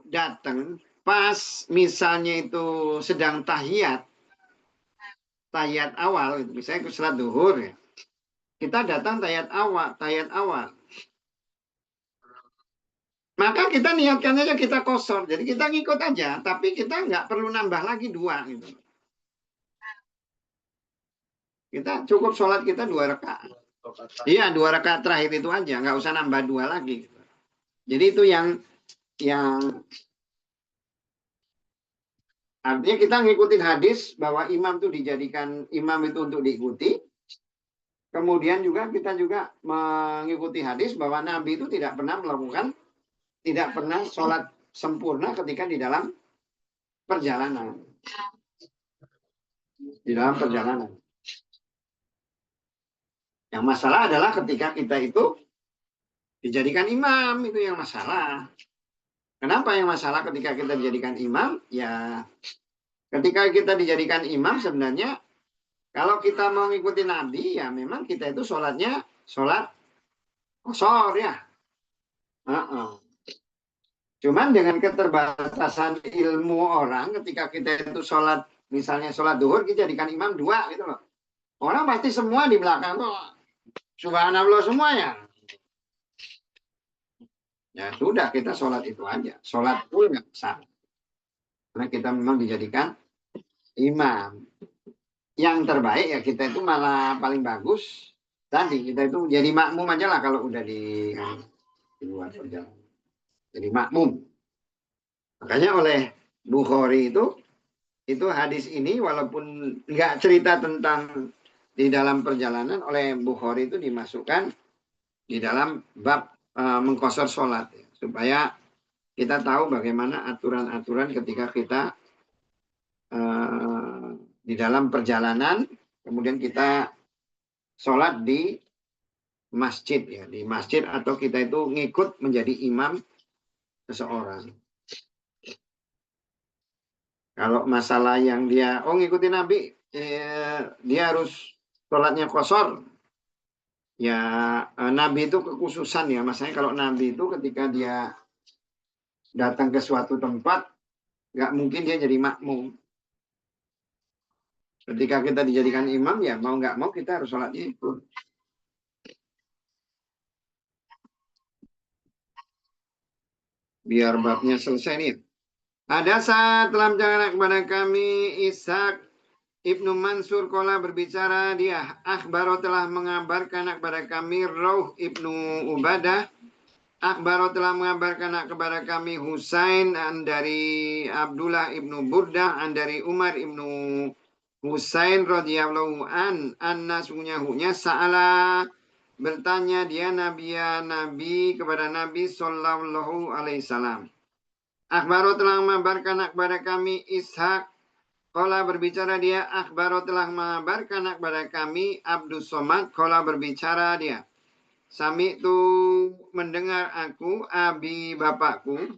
datang pas misalnya itu sedang tahiyat awal, misalnya sholat duhur ya, kita datang tahiyat awal. Maka kita niatkan aja kita qasar, jadi kita ngikut aja, tapi kita nggak perlu nambah lagi 2 gitu. Kita cukup sholat kita 2 rakaat. Iya, 2 rakaat terakhir itu aja, nggak usah nambah 2 lagi. Gitu. Jadi itu yang artinya kita ngikutin hadis bahwa imam itu dijadikan imam itu untuk diikuti. Kemudian juga kita juga mengikuti hadis bahwa Nabi itu tidak pernah sholat sempurna ketika di dalam perjalanan. Di dalam perjalanan. Yang masalah adalah ketika kita itu dijadikan imam, itu yang masalah. Kenapa yang masalah ketika kita dijadikan imam? Ya, ketika kita dijadikan imam sebenarnya kalau kita mau ngikuti Nabi, ya memang kita itu sholatnya sholat qasar ya. Cuman dengan keterbatasan ilmu orang, ketika kita itu sholat, misalnya sholat duhur, kita jadikan imam 2 gitu loh. Orang pasti semua di belakang tuh subhanallah semuanya. Ya sudah, kita sholat itu aja. Sholat full nggak sah. Karena kita memang dijadikan imam. Yang terbaik ya kita itu malah paling bagus. Tadi kita itu jadi makmum aja lah kalau udah di luar perjalanan. Jadi makmum. Makanya oleh Bukhari itu hadis ini walaupun nggak cerita tentang di dalam perjalanan, oleh Bukhari itu dimasukkan di dalam bab mengqasar sholat ya, supaya kita tahu bagaimana aturan-aturan ketika kita di dalam perjalanan, kemudian kita sholat di masjid ya, di masjid atau kita itu ngikut menjadi imam seseorang. Kalau masalah yang dia ngikutin Nabi, dia harus sholatnya qasar. Ya Nabi itu kekhususan ya, maksudnya kalau Nabi itu ketika dia datang ke suatu tempat, nggak mungkin dia jadi makmum. Ketika kita dijadikan imam, ya mau nggak mau kita harus sholatnya itu. Biar babnya selesai nih. Ada saat telah menceritakan kepada kami Ishak Ibnu Mansur Kola berbicara dia Akhbaro telah mengabarkan kepada kami Rauh Ibnu Ubadah Akhbaro telah mengabarkan kepada kami Husain dari Abdullah Ibnu Burdah dari Umar Ibnu Husain radhiyallahu anna sungguhnya sa'ala bertanya dia Nabi kepada Nabi sallallahu alaihi wasallam. Akhbaro telah mengabarkan kepada kami Ishak Kola berbicara dia Akhbaro telah mengabarkan kepada kami Abdus Somad Kola berbicara dia Sami itu mendengar aku abi bapakku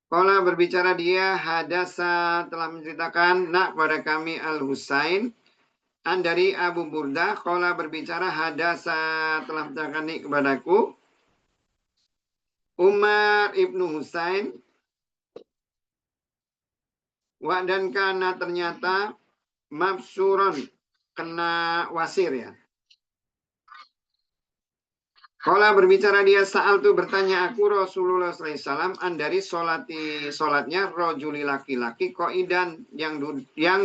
Kola berbicara dia hadasa telah menceritakan nak kepada kami Al Husain dari Abu Burdah Kola berbicara hadasa telah menceritakan kepadaku Umar Ibnu Husain dan karena ternyata mabsuron kena wasir ya. Kala berbicara dia saat itu bertanya aku Rasulullah SAW dari solatnya rojuli laki-laki koidan yang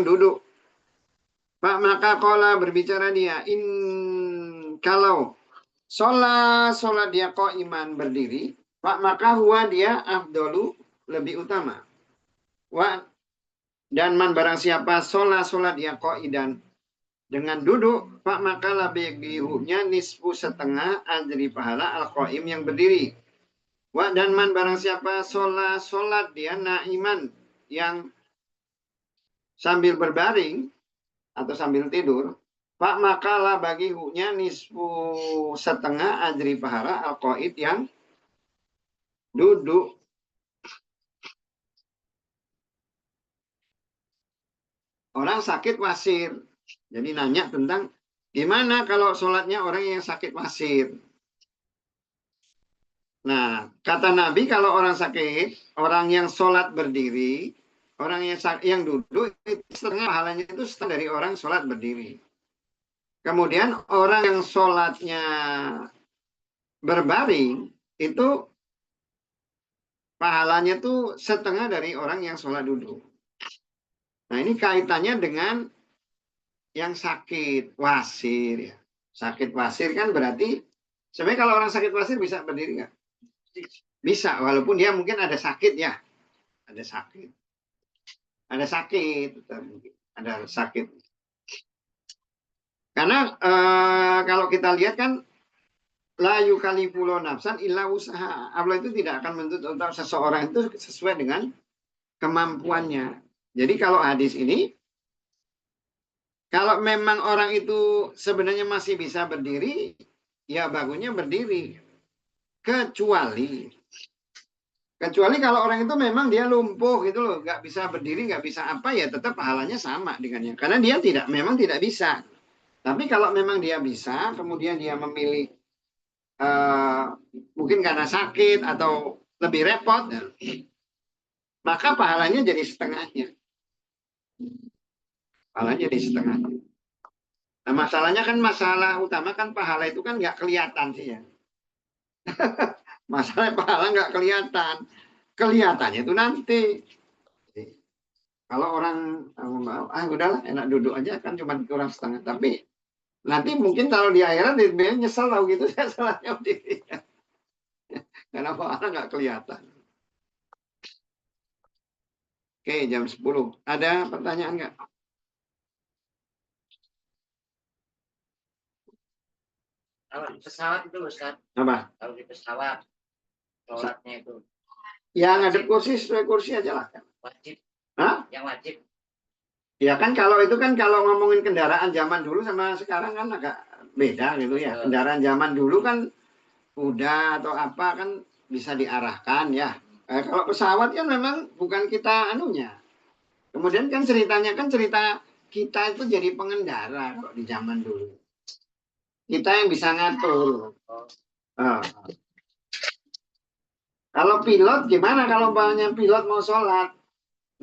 duduk. Pak maka kala berbicara dia kalau solat dia iman berdiri. Pak maka huwa dia afdolu lebih utama. Dan man barang siapa solat dia koidan dengan duduk, Pak maka lebih bihunya nisfu setengah ajri pahala al-qaim yang berdiri. Dan man barang siapa solat dia naiman yang sambil berbaring atau sambil tidur, Pak maka lah bagi hunya nisfu setengah ajri pahala al-qaid yang duduk. Orang sakit wasir. Jadi nanya tentang gimana kalau sholatnya orang yang sakit wasir. Nah, kata Nabi kalau orang sakit, orang yang sholat berdiri, orang yang duduk, setengah pahalanya itu setengah dari orang sholat berdiri. Kemudian orang yang sholatnya berbaring, itu pahalanya itu setengah dari orang yang sholat duduk. Nah, ini kaitannya dengan yang sakit wasir ya. Sakit wasir kan berarti sebenarnya kalau orang sakit wasir bisa berdiri nggak? Bisa, walaupun dia mungkin ada sakit ya. Ada sakit. Ada sakit. Karena kalau kita lihat kan la yukallifu nafsan illa usaha. Allah itu tidak akan menuntut untuk seseorang itu sesuai dengan kemampuannya. Jadi kalau hadis ini kalau memang orang itu sebenarnya masih bisa berdiri, ya bagusnya berdiri. Kecuali kalau orang itu memang dia lumpuh gitu loh, nggak bisa berdiri, nggak bisa apa ya, tetap pahalanya sama dengannya. Karena dia memang tidak bisa. Tapi kalau memang dia bisa, kemudian dia memilih mungkin karena sakit atau lebih repot, maka pahalanya jadi setengahnya. Pahalanya jadi setengahnya. Nah, masalahnya kan masalah utama kan pahala itu kan nggak kelihatan sih ya. Masalah pahala nggak kelihatan. Kelihatannya itu nanti. Kalau orang udahlah enak duduk aja kan cuma kurang setengah. Tapi nanti mungkin kalau di akhirat dia nyesal tahu gitu saya salahnya diri. Karena pahala nggak kelihatan. Oke, jam 10. Ada pertanyaan nggak? Kalau di pesawat itu Ustaz. Apa? Kalau di pesawat sholatnya itu. Ya ngadep kursi sesuai kursi aja lah. Wajib. Hah? Yang wajib. Ya kan kalau itu kan kalau ngomongin kendaraan zaman dulu sama sekarang kan agak beda gitu ya. Kendaraan zaman dulu kan kuda atau apa kan bisa diarahkan ya. Kalau pesawat kan memang bukan kita anunya. Kemudian kan ceritanya kan cerita kita itu jadi pengendara kalau di zaman dulu. Kita yang bisa ngatur. Kalau pilot gimana kalau banyak pilot mau sholat?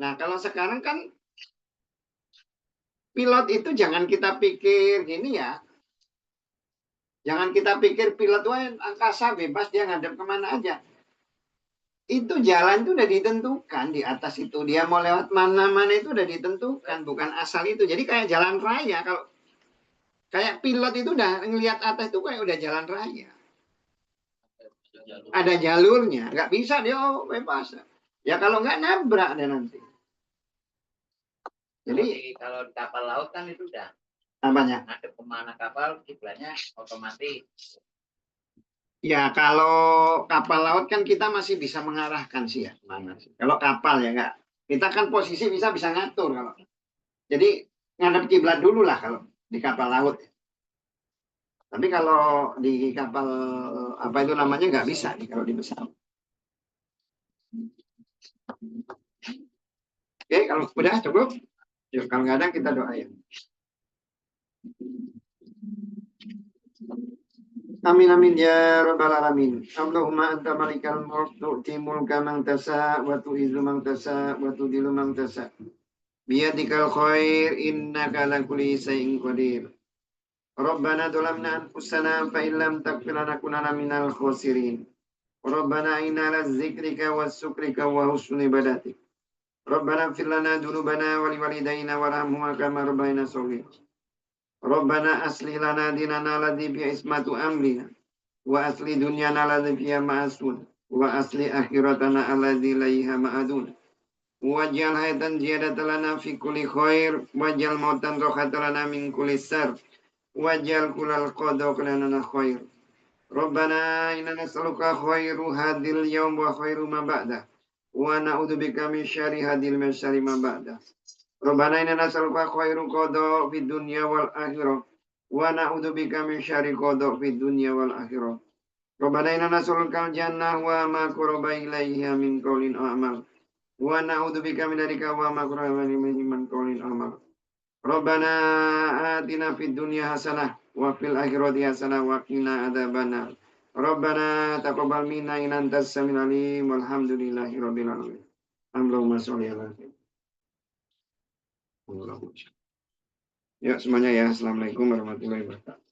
Nah kalau sekarang kan pilot itu jangan kita pikir gini ya. Jangan kita pikir pilot angkasa bebas dia ngadep kemana aja. itu jalan itu udah ditentukan di atas itu. Dia mau lewat mana-mana itu udah ditentukan, bukan asal itu. Jadi kayak jalan raya, kalau kayak pilot itu udah ngelihat atas itu kayak udah jalan raya. Ada jalurnya, nggak bisa dia bebas. Ya kalau nggak nabrak deh nanti. Jadi kalau di kapal laut kan itu udah apanya? ngadep kemana kapal kiblatnya otomatis. Ya kalau kapal laut kan kita masih bisa mengarahkan sih ya mana sih. Kalau kapal ya nggak. Kita kan posisi bisa ngatur kalau. Jadi ngadep kiblat dulu lah kalau di kapal laut. Tapi kalau di kapal apa itu namanya nggak bisa nih kalau di pesawat. Oke, kalau udah cukup. Yuk, kalau nggak ada kita doa ya. Amin amin ya rabbal alamin. Allahumma anta malikal mulk tu'ti mulka man tasha wa tu'izzu man tasha wa tudhillu man tasha. Biyadikal khair innaka ala kulli shay'in qadir. Rabbana dhalamna anfusana fa in lam taghfir lana kunana minal khasirin. Rabbana inna ala dzikrika was sukrika wa husni ibadatik. Rabbana ighfir lana dzunubana wa liwalidayna warhamhuma kama rabbayana shaghira. Rabbana aslih lana dinana alladzi bihi ismatu amrina wa asli dunyana alladzi fiha ma'asun wa asli akhiratana alladzi laiha ma'adun. Waj'al hayatan ziyadatan lana fi kulli khair waj'al mautan rahatan lana min kulli shar waj'al kullal qada lana khair. Rabbana inna nas'aluka khairu hadil yawm wa khairu ma ba'da wa na'udzubika min syarri hadil min syarri ma ba'da. Rabbana inna nas'aluka khairu qada fid dunya wal akhirah wa na'udzubika min syarri qada fid dunya wal akhirah. Rabbana inna nas'aluka al-jannah wa ma quraba ilaiha min qawlin a'mal wa na'udzubika min dzalika wa ma quraba ilaihi min qawlin a'mal. Rabbana atina fid dunya hasanah wa fil akhirati hasanah wa qina adzabannar. Rabbana taqabbal minna innaka antas samiul alim walhamdulillahi rabbil alamin. Allahumma sholli ala Sayyidina. Ya semuanya ya. Assalamualaikum warahmatullahi wabarakatuh.